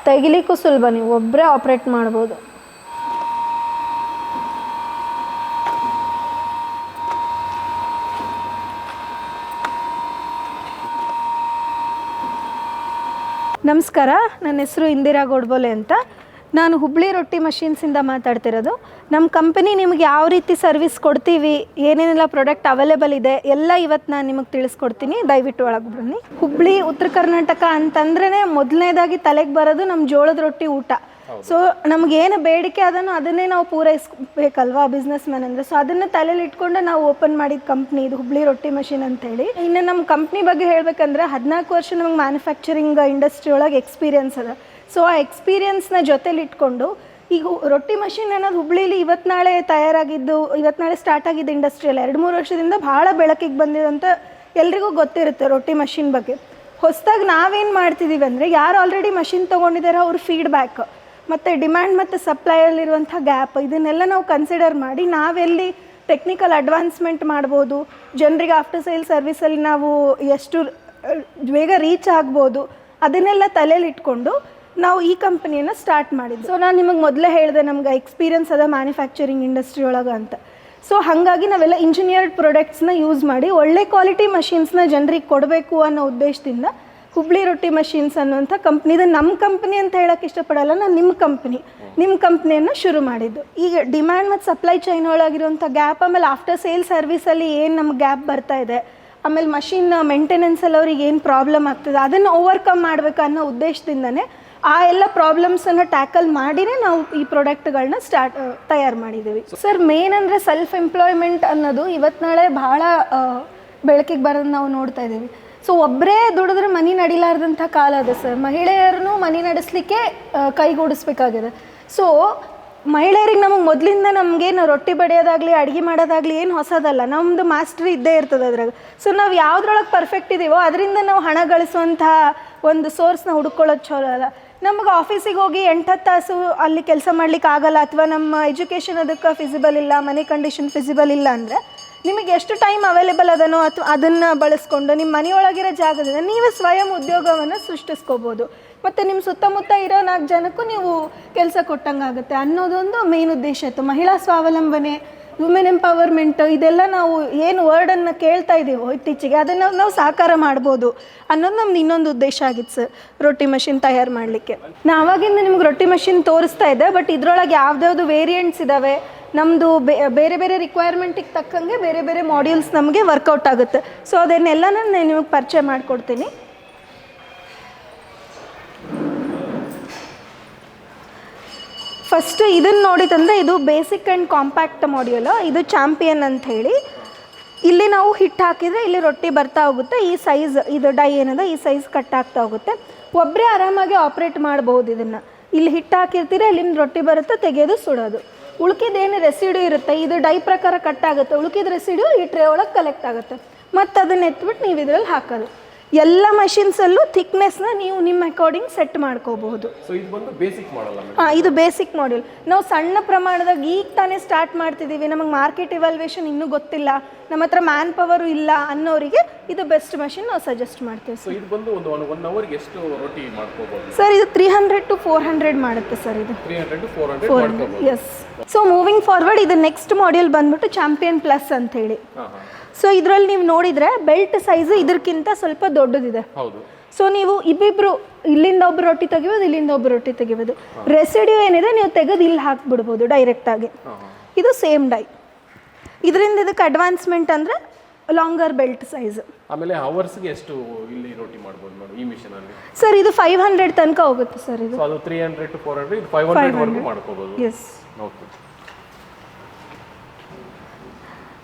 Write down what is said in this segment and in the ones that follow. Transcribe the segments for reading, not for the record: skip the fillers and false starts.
ತೆಗಿಲಿಕ್ಕೂ ಸುಲಭ, ನೀವು ಒಬ್ಬರೇ ಆಪ್ರೇಟ್ ಮಾಡ್ಬೋದು. ನಮಸ್ಕಾರ, ನನ್ನ ಹೆಸರು ಇಂದಿರಾ ಗೋಡ್ಬೋಲೆ ಅಂತ. ನಾನು ಹುಬ್ಳಿ ರೊಟ್ಟಿ ಮಷೀನ್ಸಿಂದ ಮಾತಾಡ್ತಿರೋದು. ನಮ್ಮ ಕಂಪನಿ ನಿಮ್ಗೆ ಯಾವ ರೀತಿ ಸರ್ವಿಸ್ ಕೊಡ್ತೀವಿ, ಏನೇನೆಲ್ಲ ಪ್ರಾಡಕ್ಟ್ ಅವೈಲೇಬಲ್ ಇದೆ ಎಲ್ಲ ಇವತ್ತು ನಾನು ನಿಮಗೆ ತಿಳಿಸ್ಕೊಡ್ತೀನಿ. ದಯವಿಟ್ಟು ಒಳಗೆ ಬನ್ನಿ. ಹುಬ್ಳಿ ಉತ್ತರ ಕರ್ನಾಟಕ ಅಂತಂದ್ರೇ ಮೊದಲನೇದಾಗಿ ತಲೆಗೆ ಬರೋದು ನಮ್ಮ ಜೋಳದ ರೊಟ್ಟಿ ಊಟ. ಸೊ ನಮಗೇನು ಬೇಡಿಕೆ ಅದನ್ನೇ ನಾವು ಪೂರೈಸ್ಬೇಕಲ್ವಾ ಬಿಸ್ನೆಸ್ ಮ್ಯಾನ್ ಅಂದರೆ. ಸೊ ಅದನ್ನು ತಲೆಯಲ್ಲಿ ಇಟ್ಕೊಂಡು ನಾವು ಓಪನ್ ಮಾಡಿದ ಕಂಪ್ನಿ ಇದು ಹುಬ್ಳಿ ರೊಟ್ಟಿ ಮಷೀನ್ ಅಂತೇಳಿ. ಇನ್ನು ನಮ್ಮ ಕಂಪ್ನಿ ಬಗ್ಗೆ ಹೇಳಬೇಕಂದ್ರೆ 14 ವರ್ಷ ನಮಗೆ ಮ್ಯಾನುಫ್ಯಾಕ್ಚರಿಂಗ್ ಇಂಡಸ್ಟ್ರಿ ಒಳಗೆ ಎಕ್ಸ್ಪೀರಿಯನ್ಸ್ ಅದ. ಸೊ ಆ ಎಕ್ಸ್ಪೀರಿಯನ್ಸ್ನ ಜೊತೆಲಿ ಇಟ್ಕೊಂಡು ಈಗ ರೊಟ್ಟಿ ಮಷೀನ್ ಅನ್ನೋದು ಹುಬ್ಳಿಲಿ ಇವತ್ತು ನಾಳೆ ಸ್ಟಾರ್ಟ್ ಆಗಿದ್ದ ಇಂಡಸ್ಟ್ರಿಯಲ್ಲ 2-3 ವರ್ಷದಿಂದ ಭಾಳ ಬೆಳಕಿಗೆ ಬಂದಿದಂತ ಎಲ್ರಿಗೂ ಗೊತ್ತಿರುತ್ತೆ ರೊಟ್ಟಿ ಮಷೀನ್ ಬಗ್ಗೆ. ಹೊಸದಾಗಿ ನಾವೇನು ಮಾಡ್ತಿದ್ದೀವಿ ಅಂದರೆ, ಯಾರು ಆಲ್ರೆಡಿ ಮಷೀನ್ ತೊಗೊಂಡಿದ್ದಾರೆ ಅವ್ರ ಫೀಡ್ಬ್ಯಾಕ್ ಮತ್ತು ಡಿಮ್ಯಾಂಡ್ ಮತ್ತು ಸಪ್ಲೈಯಲ್ಲಿರುವಂಥ ಗ್ಯಾಪ್, ಇದನ್ನೆಲ್ಲ ನಾವು ಕನ್ಸಿಡರ್ ಮಾಡಿ ನಾವೆಲ್ಲಿ ಟೆಕ್ನಿಕಲ್ ಅಡ್ವಾನ್ಸ್ಮೆಂಟ್ ಮಾಡ್ಬೋದು, ಜನರಿಗೆ ಆಫ್ಟರ್ ಸೇಲ್ ಸರ್ವಿಸಲ್ಲಿ ನಾವು ಎಷ್ಟು ಬೇಗ ರೀಚ್ ಆಗ್ಬೋದು, ಅದನ್ನೆಲ್ಲ ತಲೆಯಲ್ಲಿ ಇಟ್ಕೊಂಡು ನಾವು ಈ ಕಂಪನಿಯನ್ನು ಸ್ಟಾರ್ಟ್ ಮಾಡಿದ್ವಿ. ಸೊ ನಾನು ನಿಮಗೆ ಮೊದಲೇ ಹೇಳಿದೆ ನಮ್ಗೆ ಎಕ್ಸ್ಪೀರಿಯನ್ಸ್ ಅದ ಮ್ಯಾನುಫ್ಯಾಕ್ಚರಿಂಗ್ ಇಂಡಸ್ಟ್ರಿ ಒಳಗೆ ಅಂತ. ಸೊ ಹಾಗಾಗಿ ನಾವೆಲ್ಲ ಇಂಜಿನಿಯರ್ಡ್ ಪ್ರಾಡಕ್ಟ್ಸ್ನ ಯೂಸ್ ಮಾಡಿ ಒಳ್ಳೆ ಕ್ವಾಲಿಟಿ ಮಷೀನ್ಸ್ನ ಜನರಿಗೆ ಕೊಡಬೇಕು ಅನ್ನೋ ಉದ್ದೇಶದಿಂದ ಹುಬ್ಳಿ ರೊಟ್ಟಿ ಮಷೀನ್ಸ್ ಅನ್ನುವಂಥ ಕಂಪ್ನಿ. ಇದು ನಮ್ಮ ಕಂಪ್ನಿ ಅಂತ ಹೇಳೋಕ್ಕೆ ಇಷ್ಟಪಡಲ್ಲ, ನಾನು ನಿಮ್ಮ ಕಂಪ್ನಿಯನ್ನು ಶುರು ಮಾಡಿದ್ದು. ಈಗ ಡಿಮ್ಯಾಂಡ್ ಮತ್ತು ಸಪ್ಲೈ ಚೈನ್ ಒಳಗಿರುವಂಥ ಗ್ಯಾಪ್, ಆಮೇಲೆ ಆಫ್ಟರ್ ಸೇಲ್ ಸರ್ವಿಸಲ್ಲಿ ಏನು ನಮ್ಗೆ ಗ್ಯಾಪ್ ಬರ್ತಾ ಇದೆ, ಆಮೇಲೆ ಮಷೀನ್ ಮೇಂಟೆನೆನ್ಸಲ್ಲಿ ಅವ್ರಿಗೆ ಏನು ಪ್ರಾಬ್ಲಮ್ ಆಗ್ತದೆ ಅದನ್ನು ಓವರ್ಕಮ್ ಮಾಡಬೇಕು ಅನ್ನೋ ಉದ್ದೇಶದಿಂದನೇ ಆ ಎಲ್ಲ ಪ್ರಾಬ್ಲಮ್ಸನ್ನು ಟ್ಯಾಕಲ್ ಮಾಡಿನೇ ನಾವು ಈ ಪ್ರಾಡಕ್ಟ್ಗಳನ್ನ ತಯಾರು ಮಾಡಿದ್ದೀವಿ. ಸರ್ ಮೇನ್ ಅಂದರೆ ಸೆಲ್ಫ್ ಎಂಪ್ಲಾಯ್ಮೆಂಟ್ ಅನ್ನೋದು ಇವತ್ತು ನಾಳೆ ಭಾಳ ಬೆಳಕಿಗೆ ಬರೋದು ನಾವು ನೋಡ್ತಾ ಇದ್ದೀವಿ. ಸೊ ಒಬ್ಬರೇ ದುಡಿದ್ರೆ ಮನೆ ನಡಿಲಾರ್ದಂಥ ಕಾಲ ಅದ ಸರ್. ಮಹಿಳೆಯರನ್ನು ಮನೆ ನಡೆಸಲಿಕ್ಕೆ ಕೈಗೂಡಿಸ್ಬೇಕಾಗಿದೆ. ಸೊ ಮಹಿಳೆಯರಿಗೆ ನಮಗೆ ಮೊದಲಿಂದ ನಮಗೇನು ರೊಟ್ಟಿ ಬಡಿಯೋದಾಗಲಿ ಅಡುಗೆ ಮಾಡೋದಾಗಲಿ ಏನು ಹೊಸದಲ್ಲ, ನಮ್ಮದು ಮಾಸ್ಟ್ರಿ ಇದ್ದೇ ಇರ್ತದೆ ಅದ್ರಾಗ. ಸೊ ನಾವು ಯಾವುದ್ರೊಳಗೆ ಪರ್ಫೆಕ್ಟ್ ಇದ್ದೀವೋ ಅದರಿಂದ ನಾವು ಹಣ ಗಳಿಸುವಂಥ ಒಂದು ಸೋರ್ಸ್ನ ಹುಡ್ಕೊಳ್ಳೋದು ಚಲೋ ಅಲ್ಲ. ನಮಗೆ ಆಫೀಸಿಗೆ ಹೋಗಿ 8-10 ತಾಸು ಅಲ್ಲಿ ಕೆಲಸ ಮಾಡ್ಲಿಕ್ಕೆ ಆಗಲ್ಲ, ಅಥವಾ ನಮ್ಮ ಎಜುಕೇಷನ್ ಅದಕ್ಕೆ ಫಿಸಿಬಲ್ ಇಲ್ಲ, ಮನಿ ಕಂಡೀಷನ್ ಫಿಸಿಬಲ್ ಇಲ್ಲ ಅಂದರೆ ನಿಮಗೆ ಎಷ್ಟು ಟೈಮ್ ಅವೈಲೇಬಲ್ ಅದನೋ ಅಥವಾ ಅದನ್ನು ಬಳಸ್ಕೊಂಡು ನಿಮ್ಮ ಮನೆಯೊಳಗಿರೋ ಜಾಗದಿಂದ ನೀವೇ ಸ್ವಯಂ ಉದ್ಯೋಗವನ್ನು ಸೃಷ್ಟಿಸ್ಕೋಬೋದು. ಮತ್ತು ನಿಮ್ಮ ಸುತ್ತಮುತ್ತ ಇರೋ 4 ಜನಕ್ಕೂ ನೀವು ಕೆಲಸ ಕೊಟ್ಟಂಗಾಗುತ್ತೆ ಅನ್ನೋದೊಂದು ಮೇನ್ ಉದ್ದೇಶ ಇತ್ತು. ಮಹಿಳಾ ಸ್ವಾವಲಂಬನೆ, ವುಮೆನ್ ಎಂಪವರ್ಮೆಂಟ್, ಇದೆಲ್ಲ ನಾವು ಏನು ವರ್ಡನ್ನು ಕೇಳ್ತಾ ಇದ್ದೀವೋ ಇತ್ತೀಚೆಗೆ ಅದನ್ನು ನಾವು ಸಾಕಾರ ಮಾಡ್ಬೋದು ಅನ್ನೋದು ನಮ್ದು ಇನ್ನೊಂದು ಉದ್ದೇಶ ಆಗಿತ್ತು ಸರ್ ರೊಟ್ಟಿ ಮಷಿನ್ ತಯಾರು ಮಾಡಲಿಕ್ಕೆ. ನಾವಾಗಿಂದ ನಿಮ್ಗೆ ರೊಟ್ಟಿ ಮಷಿನ್ ತೋರಿಸ್ತಾ ಇದ್ದೆ, ಬಟ್ ಇದರೊಳಗೆ ಯಾವ್ದ್ಯಾವುದು ವೇರಿಯಂಟ್ಸ್ ಇದ್ದಾವೆ, ನಮ್ಮದು ಬೇರೆ ಬೇರೆ ರಿಕ್ವೈರ್ಮೆಂಟಿಗೆ ತಕ್ಕಂಗೆ ಬೇರೆ ಬೇರೆ ಮಾಡ್ಯೂಲ್ಸ್ ನಮಗೆ ವರ್ಕೌಟ್ ಆಗುತ್ತೆ. ಸೊ ಅದನ್ನೆಲ್ಲ ನಾನು ನಿಮಗೆ ಪರಿಚಯ ಮಾಡಿಕೊಡ್ತೀನಿ. ಫಸ್ಟ್ ಇದನ್ನು ನೋಡಿದಂದರೆ ಇದು ಬೇಸಿಕ್ ಆ್ಯಂಡ್ ಕಾಂಪ್ಯಾಕ್ಟ್ ಮಾಡ್ಯೂಲ್. ಇದು ಚಾಂಪಿಯನ್ ಅಂತ ಹೇಳಿ. ಇಲ್ಲಿ ನಾವು ಹಿಟ್ಟು ಹಾಕಿದರೆ ಇಲ್ಲಿ ರೊಟ್ಟಿ ಬರ್ತಾ ಹೋಗುತ್ತೆ. ಈ ಸೈಜ್ ಇದು ಡೈ ಏನದ ಈ ಸೈಜ್ ಕಟ್ ಆಗ್ತಾ ಹೋಗುತ್ತೆ. ಒಬ್ಬರೇ ಆರಾಮಾಗಿ ಆಪ್ರೇಟ್ ಮಾಡ್ಬೋದು ಇದನ್ನು. ಇಲ್ಲಿ ಹಿಟ್ಟು ಹಾಕಿರ್ತೀರ, ಇಲ್ಲಿಂದ ರೊಟ್ಟಿ ಬರುತ್ತೆ, ತೆಗೆಯೋದು ಸುಡೋದು. ಉಳ್ಕಿದ್ದೇನು ರೆಸಿಡ್ಯೂ ಇರುತ್ತೆ ಇದು ಡೈ ಪ್ರಕಾರ ಕಟ್ ಆಗುತ್ತೆ. ಉಳ್ಕಿದ ರೆಸಿಡ್ಯೂ ಈ ಟ್ರೇ ಒಳಗೆ ಕಲೆಕ್ಟ್ ಆಗುತ್ತೆ. ಮತ್ತು ಅದನ್ನು ಎತ್ಬಿಟ್ಟು ನೀವು ಇದರಲ್ಲಿ ಹಾಕೋದು. ಎಲ್ಲ ಮಷಿನ್ಸಲ್ಲೂ ಥಿಕ್ನೆಸ್ನ ನೀವು ನಿಮ್ಮ ಅಕಾರ್ಡಿಂಗ್ ಸೆಟ್ ಮಾಡ್ಕೋಬಹುದು. ಇದು ಬೇಸಿಕ್ ಮಾಡ್ಯೂಲ್. ನಾವು ಸಣ್ಣ ಪ್ರಮಾಣದಾಗ ಈಗ ತಾನೇ ಸ್ಟಾರ್ಟ್ ಮಾಡ್ತಿದ್ದೀವಿ, ನಮಗೆ ಮಾರ್ಕೆಟ್ ಇವಾಲ್ಯೂಯೇಷನ್ ಇನ್ನೂ ಗೊತ್ತಿಲ್ಲ, ನಮ್ಮ ಹತ್ರ ಮ್ಯಾನ್ ಪವರು ಇಲ್ಲ ಅನ್ನೋರಿಗೆ ಇದು ಬೆಸ್ಟ್ ಮಷಿನ್ ನಾವು ಸಜೆಸ್ಟ್ ಮಾಡ್ತೀವಿ. ಸರ್ ಇದು 300 to 400 ಮಾಡುತ್ತೆ ಸರ್. ಇದು 400 ಎಸ್. ಸೊ ಮೂವಿಂಗ್ ಫಾರ್ವರ್ಡ್ ಇದು ನೆಕ್ಸ್ಟ್ ಮಾಡ್ಯೂಲ್ ಬಂದ್ಬಿಟ್ಟು ಚಾಂಪಿಯನ್ ಪ್ಲಸ್ ಅಂತ ಹೇಳಿ. ಸೊ ಇದರಲ್ಲಿ ನೀವು ನೋಡಿದರೆ ಬೆಲ್ಟ್ ಸೈಜ್ ಇದಕ್ಕಿಂತ ಸ್ವಲ್ಪ ದೊಡ್ಡದಿದೆ. ಸೊ ನೀವು ಇಬ್ಬಿಬ್ರು ಇಲ್ಲಿಂದ ಒಬ್ಬರು ರೊಟ್ಟಿ ತೆಗಿಬೋದು, ಇಲ್ಲಿಂದ ಒಬ್ಬರು ರೊಟ್ಟಿ ತೆಗಿಬೋದು. ರೆಸಿಡ್ಯೂ ಏನಿದೆ ನೀವು ತೆಗೆದು ಇಲ್ಲಿ ಹಾಕ್ಬಿಡ್ಬೋದು ಡೈರೆಕ್ಟಾಗಿ. ಇದು ಸೇಮ್ ಡೈ. ಇದರಿಂದ ಇದಕ್ಕೆ ಅಡ್ವಾನ್ಸ್ಮೆಂಟ್ ಅಂದರೆ ಲಾಂಗರ್ ಬೆಲ್ಟ್ ಸೈಜ್. ಆಮೇಲೆ ಅವರ್ಸ್ಗೆ ಎಷ್ಟು ಇಲ್ಲಿ ರೊಟ್ಟಿ ಮಾಡ್ಬೋದು ಮೇಡಮ್ ಈ ಮಿಷನ್ ಅಲ್ಲಿ? ಸರ್ ಇದು 500 ತನಕ ಹೋಗುತ್ತೆ ಸರ್. ಇದು ಅದು 300 to 400 ಇದು 500 ವರೆಗೂ ಮಾಡ್ಕೋಬಹುದು. ಎಸ್. ಓಕೆ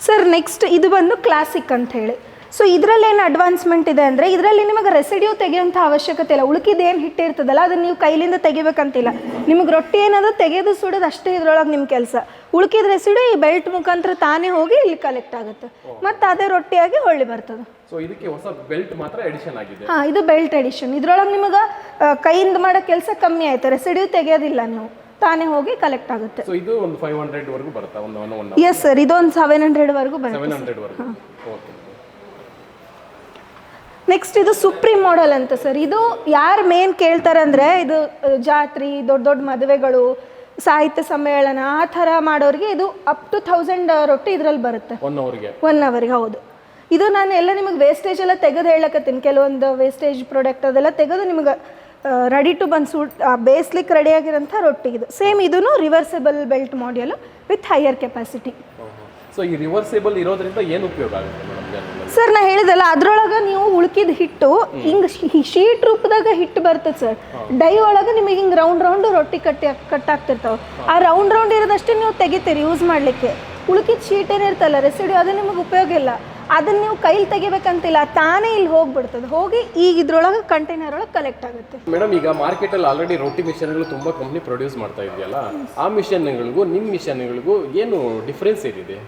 ಸರ್ ನೆಕ್ಸ್ಟ್ ಇದು ಬಂದು ಕ್ಲಾಸಿಕ್ ಅಂತ ಹೇಳಿ. ಸೊ ಇದರಲ್ಲಿ ಏನು ಅಡ್ವಾನ್ಸ್ಮೆಂಟ್ ಇದೆ ಅಂದರೆ ಇದರಲ್ಲಿ ನಿಮಗೆ ರೆಸಿಡ್ಯೂ ತೆಗೆಯುವಂಥ ಅವಶ್ಯಕತೆ ಇಲ್ಲ. ಉಳ್ಕಿದ್ದೇನು ಹಿಟ್ಟಿರ್ತದಲ್ಲ ಅದನ್ನು ನೀವು ಕೈಲಿಂದ ತೆಗಿಬೇಕಂತಿಲ್ಲ. ನಿಮಗೆ ರೊಟ್ಟಿ ಏನದು ತೆಗೆದು ಸುಡೋದು ಅಷ್ಟೇ ಇದ್ರೊಳಗೆ ನಿಮ್ಮ ಕೆಲಸ. ಉಳ್ಕಿದ ರೆಸಿಡ್ಯೂ ಈ ಬೆಲ್ಟ್ ಮುಖಾಂತರ ತಾನೇ ಹೋಗಿ ಇಲ್ಲಿ ಕಲೆಕ್ಟ್ ಆಗುತ್ತೆ, ಮತ್ತು ಅದೇ ರೊಟ್ಟಿಯಾಗಿ ಹೊಳ್ಳಿ ಬರ್ತದೆ. ಸೊ ಇದಕ್ಕೆ ಹೊಸ ಬೆಲ್ಟ್ ಮಾತ್ರ ಎಡಿಷನ್ ಆಗಿದೆ. ಹಾಂ, ಇದು ಬೆಲ್ಟ್ ಎಡಿಷನ್. ಇದರೊಳಗೆ ನಿಮಗೆ ಕೈಯಿಂದ ಮಾಡೋ ಕೆಲಸ ಕಮ್ಮಿ ಆಯಿತು, ರೆಸಿಡ್ಯೂ ತೆಗೆಯೋದಿಲ್ಲ, ನೀವು ತಾನೇ ಹೋಗಿ ಕಲೆಕ್ಟ್ ಆಗುತ್ತೆ. ಸೊ ಇದು ಒಂದು 500 ವರೆಗೂ ಬರುತ್ತಾ? ಎಸ್ ಸರ್, ಇದೊಂದು 700 ವರೆಗೂ ಬರುತ್ತೆ. 700 ವರೆಗೂ. ಓಕೆ. ನೆಕ್ಸ್ಟ್ ಇದು ಸುಪ್ರೀಂ ಮಾಡೆಲ್ ಅಂತ ಸರ್. ಇದು ಯಾರು ಮೇನ್ ಕೇಳ್ತಾರೆ ಅಂದರೆ ಇದು ಜಾತ್ರೆ, ದೊಡ್ಡ ದೊಡ್ಡ ಮದುವೆಗಳು, ಸಾಹಿತ್ಯ ಸಮ್ಮೇಳನ ಆ ಥರ ಮಾಡೋರಿಗೆ ಇದು ಅಪ್ ಟು 1000 ರೊಟ್ಟಿ ಇದರಲ್ಲಿ ಬರುತ್ತೆ 1 ಅವರ್ಗೆ. ಹೌದು, ಇದು ನಾನು ಎಲ್ಲ ನಿಮಗೆ ವೇಸ್ಟೇಜ್ ಎಲ್ಲ ತೆಗೆದು ಹೇಳಕತ್ತೀನಿ. ಕೆಲವೊಂದು ವೇಸ್ಟೇಜ್ ಪ್ರಾಡಕ್ಟ್ ಅದೆಲ್ಲ ತೆಗೆದು ನಿಮಗೆ ರೆಡಿ ಟು ಬನ್ ಬೇಯಿಸ್ಲಿಕ್ಕೆ ರೆಡಿಯಾಗಿರೋಂಥ ರೊಟ್ಟಿ. ಇದು ಸೇಮ್ ಇದೂ reversible belt module with higher capacity. So ಈ ರಿವರ್ಸಿಬಲ್ ಇರೋದ್ರಿಂದ ಏನು ಉಪಯೋಗ ಆಗುತ್ತೆ ಮೇಡಮ್? ಸರ್ ನಾ ಹೇಳಿದಲ್ಲ, ಅದ್ರೊಳಗೆ ನೀವು ಉಳ್ಕಿದ ಹಿಟ್ಟು ಹಿಂಗೆ ಶೀಟ್ ರೂಪದಾಗ ಹಿಟ್ಟು ಬರ್ತದೆ ಸರ್. ಡೈ ಒಳಗೆ ನಿಮಗೆ ಹಿಂಗೆ ರೌಂಡ್ ರೊಟ್ಟಿ ಕಟ್ಟಾಗ್ತಿರ್ತಾವೆ. ಆ ರೌಂಡ್ ಇರೋದಷ್ಟೇ ನೀವು ತೆಗಿತೀರಿ ಯೂಸ್ ಮಾಡಲಿಕ್ಕೆ. ಉಳ್ಕಿದ ಶೀಟ್ ಏನಿರ್ತಲ್ಲ ರೆಸಿಡ್ಯೂ, ಅದು ನಿಮಗೆ ಉಪಯೋಗ ಇಲ್ಲ. ಅದನ್ನು ನೀವು ಕೈಲಿ ತೆಗಿಬೇಕಂತಿಲ್ಲ, ತಾನೇ ಇಲ್ಲಿ ಹೋಗ್ಬಿಡ್ತದೆ. ಹೋಗಿ ಈಗ ಇದ್ರೊಳಗೆ ಕಂಟೈನರ್ ಒಳಗೆ ಕಲೆಕ್ಟ್ ಆಗುತ್ತೆ. ಮೇಡಮ್, ಈಗ ಮಾರ್ಕೆಟಲ್ಲಿ ಆಲ್ರೆಡಿ ರೊಟ್ಟಿ ಮಿಷನ್ಗಳು ತುಂಬ ಕಂಪ್ನಿ ಪ್ರೊಡ್ಯೂಸ್ ಮಾಡ್ತಾ ಇದೆಯಲ್ಲ, ಆ ಮಿಷನ್ಗಳಿಗೂ ನಿಮ್ಮ ಮಿಷನ್ಗಳಿಗೂ ಏನು ಡಿಫ್ರೆನ್ಸ್ ಏನಿದೆ?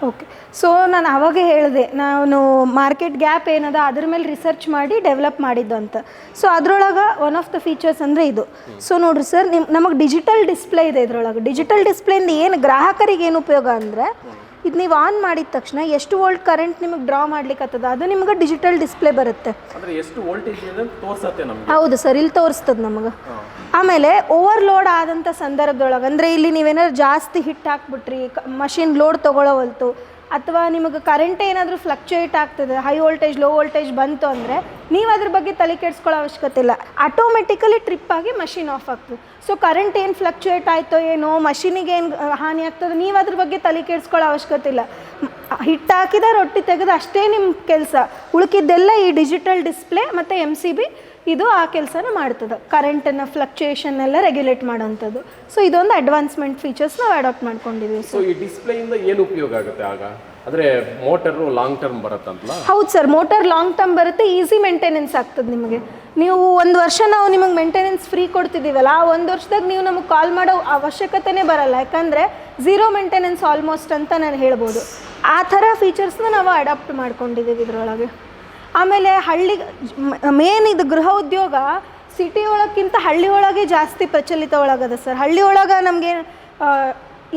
ಓಕೆ, ಸೊ ನಾನು ಆವಾಗೇ ಹೇಳಿದೆ, ನಾನು ಮಾರ್ಕೆಟ್ ಗ್ಯಾಪ್ ಏನದ ಅದ್ರ ಮೇಲೆ ರಿಸರ್ಚ್ ಮಾಡಿ ಡೆವಲಪ್ ಮಾಡಿದ್ದು ಅಂತ. ಸೊ ಅದ್ರೊಳಗೆ ಒನ್ ಆಫ್ ದ ಫೀಚರ್ಸ್ ಅಂದರೆ ಇದು. ಸೊ ನೋಡಿರಿ ಸರ್, ನಮಗೆ ಡಿಜಿಟಲ್ ಡಿಸ್ಪ್ಲೇ ಇದೆ ಇದ್ರೊಳಗೆ. ಡಿಜಿಟಲ್ ಡಿಸ್ಪ್ಲೇಯಿಂದ ಏನು ಗ್ರಾಹಕರಿಗೆ ಏನು ಉಪಯೋಗ ಅಂದರೆ, ಇದು ನೀವು ಆನ್ ಮಾಡಿದ ತಕ್ಷಣ ಎಷ್ಟು ವೋಲ್ಟ್ ಕರೆಂಟ್ ನಿಮಗೆ ಡ್ರಾ ಮಾಡ್ಲಿಕ್ಕತ್ತದ ಅದು ನಿಮ್ಗೆ ಡಿಜಿಟಲ್ ಡಿಸ್ಪ್ಲೇ ಬರುತ್ತೆ. ಎಷ್ಟು ವೋಲ್ಟೇಜ್ ತೋರಿಸುತ್ತೆ ನಮಗೆ? ಹೌದು ಸರ್, ಇಲ್ಲಿ ತೋರಿಸ್ತದೆ ನಮಗೆ. ಆಮೇಲೆ ಓವರ್ಲೋಡ್ ಆದಂಥ ಸಂದರ್ಭದೊಳಗೆ, ಅಂದರೆ ಇಲ್ಲಿ ನೀವೇನಾದ್ರು ಜಾಸ್ತಿ ಹಿಟ್ಟು ಹಾಕ್ಬಿಟ್ರಿ, ಮಷಿನ್ ಲೋಡ್ ತೊಗೊಳ್ಳೋವಲ್ತು, ಅಥವಾ ನಿಮಗೆ ಕರೆಂಟ್ ಏನಾದರೂ ಫ್ಲಕ್ಚುಯೇಟ್ ಆಗ್ತದೆ, ಹೈ ವೋಲ್ಟೇಜ್ ಲೋ ವೋಲ್ಟೇಜ್ ಬಂತು ಅಂದರೆ ನೀವು ಅದ್ರ ಬಗ್ಗೆ ತಲೆ ಕೆಡಿಸ್ಕೊಳ್ಳೋ ಅವಶ್ಯಕತೆ ಇಲ್ಲ. ಆಟೋಮೆಟಿಕಲಿ ಟ್ರಿಪ್ ಆಗಿ ಮಷಿನ್ ಆಫ್ ಆಗ್ತದೆ. ಸೊ ಕರೆಂಟ್ ಏನು ಫ್ಲಕ್ಚುಯೇಟ್ ಆಯಿತೋ ಏನೋ, ಮಷಿನಿಗೆ ಏನು ಹಾನಿ ಆಗ್ತದೆ, ನೀವು ಅದ್ರ ಬಗ್ಗೆ ತಲೆ ಕೆಡಿಸ್ಕೊಳ್ಳೋ ಅವಶ್ಯಕತೆ ಇಲ್ಲ. ಹಿಟ್ಟು ಹಾಕಿದ ರೊಟ್ಟಿ ತೆಗೆದು ಅಷ್ಟೇ ನಿಮ್ಮ ಕೆಲಸ. ಉಳ್ಕಿದ್ದೆಲ್ಲ ಈ ಡಿಜಿಟಲ್ ಡಿಸ್ಪ್ಲೇ ಮತ್ತು MCB ಇದು ಆ ಕೆಲಸನ ಮಾಡ್ತದೆ. ಕರೆಂಟನ್ನು ಫ್ಲಕ್ಚುಯೇಷನ್ ಎಲ್ಲ ರೆಗ್ಯುಲೇಟ್ ಮಾಡೋವಂಥದ್ದು. ಸೊ ಇದೊಂದು ಅಡ್ವಾನ್ಸ್ಮೆಂಟ್ ಫೀಚರ್ಸ್ ನಾವು ಅಡಾಪ್ಟ್ ಮಾಡ್ಕೊಂಡಿದ್ದೀವಿ. ಸೊ ಈ ಡಿಸ್ಪ್ಲೇಯಿಂದ ಏನು ಉಪಯೋಗ ಆಗುತ್ತೆ ಆಗ? ಅಂದರೆ ಮೋಟರು ಲಾಂಗ್ ಟರ್ಮ್ ಬರುತ್ತಂತಲ್ಲ? ಹೌದು ಸರ್, ಮೋಟರ್ ಲಾಂಗ್ ಟರ್ಮ್ ಬರುತ್ತೆ. ಈಸಿ ಮೇಂಟೆನೆನ್ಸ್ ಆಗ್ತದೆ ನಿಮಗೆ. ನೀವು 1 ವರ್ಷ ನಾವು ನಿಮಗೆ ಮೇಂಟೆನೆನ್ಸ್ ಫ್ರೀ ಕೊಡ್ತಿದ್ದೀವಲ್ಲ, ಆ 1 ವರ್ಷದಾಗ ನೀವು ನಮಗೆ ಕಾಲ್ ಮಾಡೋ ಅವಶ್ಯಕತೆನೇ ಬರಲ್ಲ. ಯಾಕಂದರೆ ಝೀರೋ ಮೇಂಟೆನೆನ್ಸ್ ಆಲ್ಮೋಸ್ಟ್ ಅಂತ ನಾನು ಹೇಳ್ಬೋದು. ಆ ಥರ ಫೀಚರ್ಸ್ನ ನಾವು ಅಡಾಪ್ಟ್ ಮಾಡ್ಕೊಂಡಿದ್ದೀವಿ ಇದರೊಳಗೆ. ಆಮೇಲೆ ಮೇನ್ ಇದು ಗೃಹ ಉದ್ಯೋಗ ಸಿಟಿ ಒಳಗಿಂತ ಹಳ್ಳಿ ಒಳಗೆ ಜಾಸ್ತಿ ಪ್ರಚಲಿತ ಒಳಗದ ಸರ್. ಹಳ್ಳಿ ಒಳಗೆ ನಮಗೆ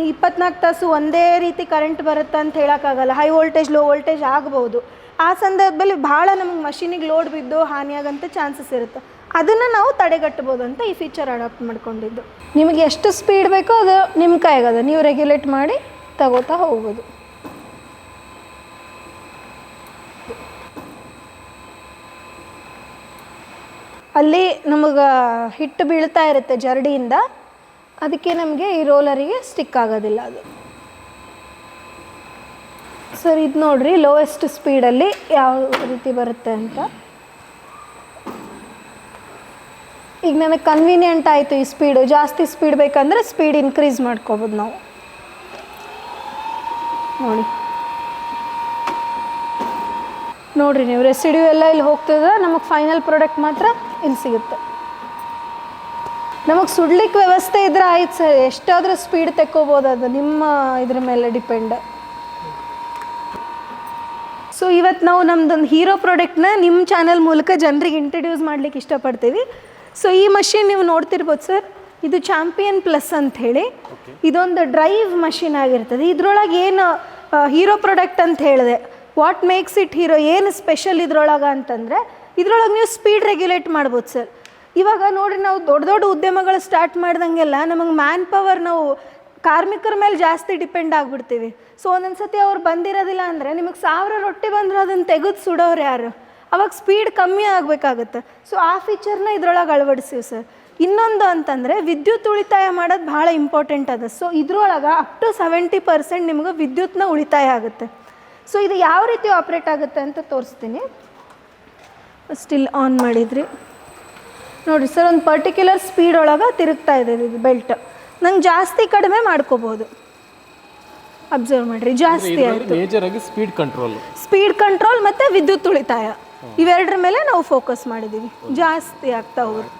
24 ತಾಸು ಒಂದೇ ರೀತಿ ಕರೆಂಟ್ ಬರುತ್ತೆ ಅಂತ ಹೇಳೋಕ್ಕಾಗಲ್ಲ. ಹೈ ವೋಲ್ಟೇಜ್ ಲೋ ವೋಲ್ಟೇಜ್ ಆಗ್ಬೋದು. ಆ ಸಂದರ್ಭದಲ್ಲಿ ಭಾಳ ನಮಗೆ ಮಷೀನಿಗೆ ಲೋಡ್ ಬಿದ್ದು ಹಾನಿಯಾಗಂಥ ಚಾನ್ಸಸ್ ಇರುತ್ತೆ. ಅದನ್ನು ನಾವು ತಡೆಗಟ್ಟಬೋದು ಅಂತ ಈ ಫೀಚರ್ ಅಡಾಪ್ಟ್ ಮಾಡ್ಕೊಂಡಿದ್ದು. ನಿಮಗೆ ಎಷ್ಟು ಸ್ಪೀಡ್ ಬೇಕೋ ಅದು ನಿಮ್ಮ ಕೈಗದ, ನೀವು ರೆಗ್ಯುಲೇಟ್ ಮಾಡಿ ತಗೋತಾ ಹೋಗ್ಬೋದು. ಅಲ್ಲಿ ನಮಗೆ ಹಿಟ್ಟು ಬೀಳ್ತಾ ಇರುತ್ತೆ ಜರಡಿಯಿಂದ, ಅದಕ್ಕೆ ನಮಗೆ ಈ ರೋಲರಿಗೆ ಸ್ಟಿಕ್ ಆಗೋದಿಲ್ಲ ಅದು. ಸರ್ ಇದು ನೋಡಿರಿ, ಲೋಯೆಸ್ಟ್ ಸ್ಪೀಡಲ್ಲಿ ಯಾವ ರೀತಿ ಬರುತ್ತೆ ಅಂತ. ಈಗ ನನಗೆ ಕನ್ವೀನಿಯೆಂಟ್ ಆಯಿತು ಈ ಸ್ಪೀಡು. ಜಾಸ್ತಿ ಸ್ಪೀಡ್ ಬೇಕಂದರೆ ಸ್ಪೀಡ್ ಇನ್ಕ್ರೀಸ್ ಮಾಡ್ಕೋಬೋದು ನಾವು. ನೋಡಿರಿ ನೀವು, ರೆಸಿಡ್ಯೂ ಎಲ್ಲ ಇಲ್ಲಿ ಹೋಗ್ತದೆ, ನಮಗೆ ಫೈನಲ್ ಪ್ರಾಡಕ್ಟ್ ಮಾತ್ರ ಇಲ್ಲಿ ಸಿಗುತ್ತೆ. ನಮಗೆ ಸುಡ್ಲಿಕ್ಕೆ ವ್ಯವಸ್ಥೆ ಇದ್ರೆ ಆಯ್ತು ಸರ್, ಎಷ್ಟಾದರೂ ಸ್ಪೀಡ್ ತೆಕ್ಕೋಬೋದು, ಅದು ನಿಮ್ಮ ಇದ್ರ ಮೇಲೆ ಡಿಪೆಂಡ್. ಸೊ ಇವತ್ತು ನಾವು ನಮ್ಮದೊಂದು ಹೀರೋ ಪ್ರಾಡಕ್ಟ್ನ ನಿಮ್ಮ ಚಾನಲ್ ಮೂಲಕ ಜನರಿಗೆ ಇಂಟ್ರಡ್ಯೂಸ್ ಮಾಡ್ಲಿಕ್ಕೆ ಇಷ್ಟಪಡ್ತೀವಿ. ಸೊ ಈ ಮಷಿನ್ ನೀವು ನೋಡ್ತಿರ್ಬೋದು ಸರ್, ಇದು ಚಾಂಪಿಯನ್ ಪ್ಲಸ್ ಅಂಥೇಳಿ. ಇದೊಂದು ಡ್ರೈವ್ ಮಷಿನ್ ಆಗಿರ್ತದೆ. ಇದ್ರೊಳಗೆ ಏನು ಹೀರೋ ಪ್ರಾಡಕ್ಟ್ ಅಂತ ಹೇಳಿದೆ, ವಾಟ್ ಮೇಕ್ಸ್ ಇಟ್ ಹೀರೋ, ಏನು ಸ್ಪೆಷಲ್ ಇದ್ರೊಳಗೆ ಅಂತಂದರೆ, ಇದ್ರೊಳಗೆ ನೀವು ಸ್ಪೀಡ್ ರೆಗ್ಯುಲೇಟ್ ಮಾಡ್ಬೋದು ಸರ್. ಇವಾಗ ನೋಡಿರಿ, ನಾವು ದೊಡ್ಡ ದೊಡ್ಡ ಉದ್ಯಮಗಳು ಸ್ಟಾರ್ಟ್ ಮಾಡ್ದಂಗೆಲ್ಲ ನಮಗೆ ಮ್ಯಾನ್ ಪವರ್, ನಾವು ಕಾರ್ಮಿಕರ ಮೇಲೆ ಜಾಸ್ತಿ ಡಿಪೆಂಡ್ ಆಗಿಬಿಡ್ತೀವಿ. ಸೊ ಒಂದೊಂದು ಸತಿ ಅವ್ರು ಬಂದಿರೋದಿಲ್ಲ ಅಂದರೆ ನಿಮಗೆ 1000 ರೊಟ್ಟಿ ಬಂದರೆ ಅದನ್ನು ತೆಗೆದು ಸುಡೋರು ಯಾರು? ಅವಾಗ ಸ್ಪೀಡ್ ಕಮ್ಮಿ ಆಗಬೇಕಾಗುತ್ತೆ. ಸೊ ಆ ಫೀಚರ್ನ ಇದ್ರೊಳಗೆ ಅಳವಡಿಸಿವಿ ಸರ್. ಇನ್ನೊಂದು ಅಂತಂದರೆ ವಿದ್ಯುತ್ ಉಳಿತಾಯ ಮಾಡೋದು ಭಾಳ ಇಂಪಾರ್ಟೆಂಟ್ ಅದ. ಸೊ ಇದ್ರೊಳಗೆ ಅಪ್ ಟು 70% ನಿಮ್ಗೆ ವಿದ್ಯುತ್ನ ಉಳಿತಾಯ ಆಗುತ್ತೆ. ಸೊ ಇದು ಯಾವ ರೀತಿ ಆಪ್ರೇಟ್ ಆಗುತ್ತೆ ಅಂತ ತೋರಿಸ್ತೀನಿ. ಸ್ಟಿಲ್ ಆನ್ ಮಾಡಿದ್ರಿ ನೋಡಿರಿ ಸರ್, ಒಂದು ಪರ್ಟಿಕ್ಯುಲರ್ ಸ್ಪೀಡ್ ಒಳಗೆ ತಿರುಗ್ತಾ ಇದೆ ಇದು ಬೆಲ್ಟ್. ನಂಗೆ ಜಾಸ್ತಿ ಕಡಿಮೆ ಮಾಡ್ಕೋಬೋದು. ಅಬ್ಸರ್ವ್ ಮಾಡಿರಿ, ಜಾಸ್ತಿ ಆಯಿತು. ಮೇಜರ್ ಆಗಿ ಸ್ಪೀಡ್ ಕಂಟ್ರೋಲ್ ಮತ್ತು ವಿದ್ಯುತ್ ಉಳಿತಾಯ ಇವೆರಡರ ಮೇಲೆ ನಾವು ಫೋಕಸ್ ಮಾಡಿದ್ದೀವಿ. ಜಾಸ್ತಿ ಆಗ್ತಾ ಹೋಗುತ್ತೆ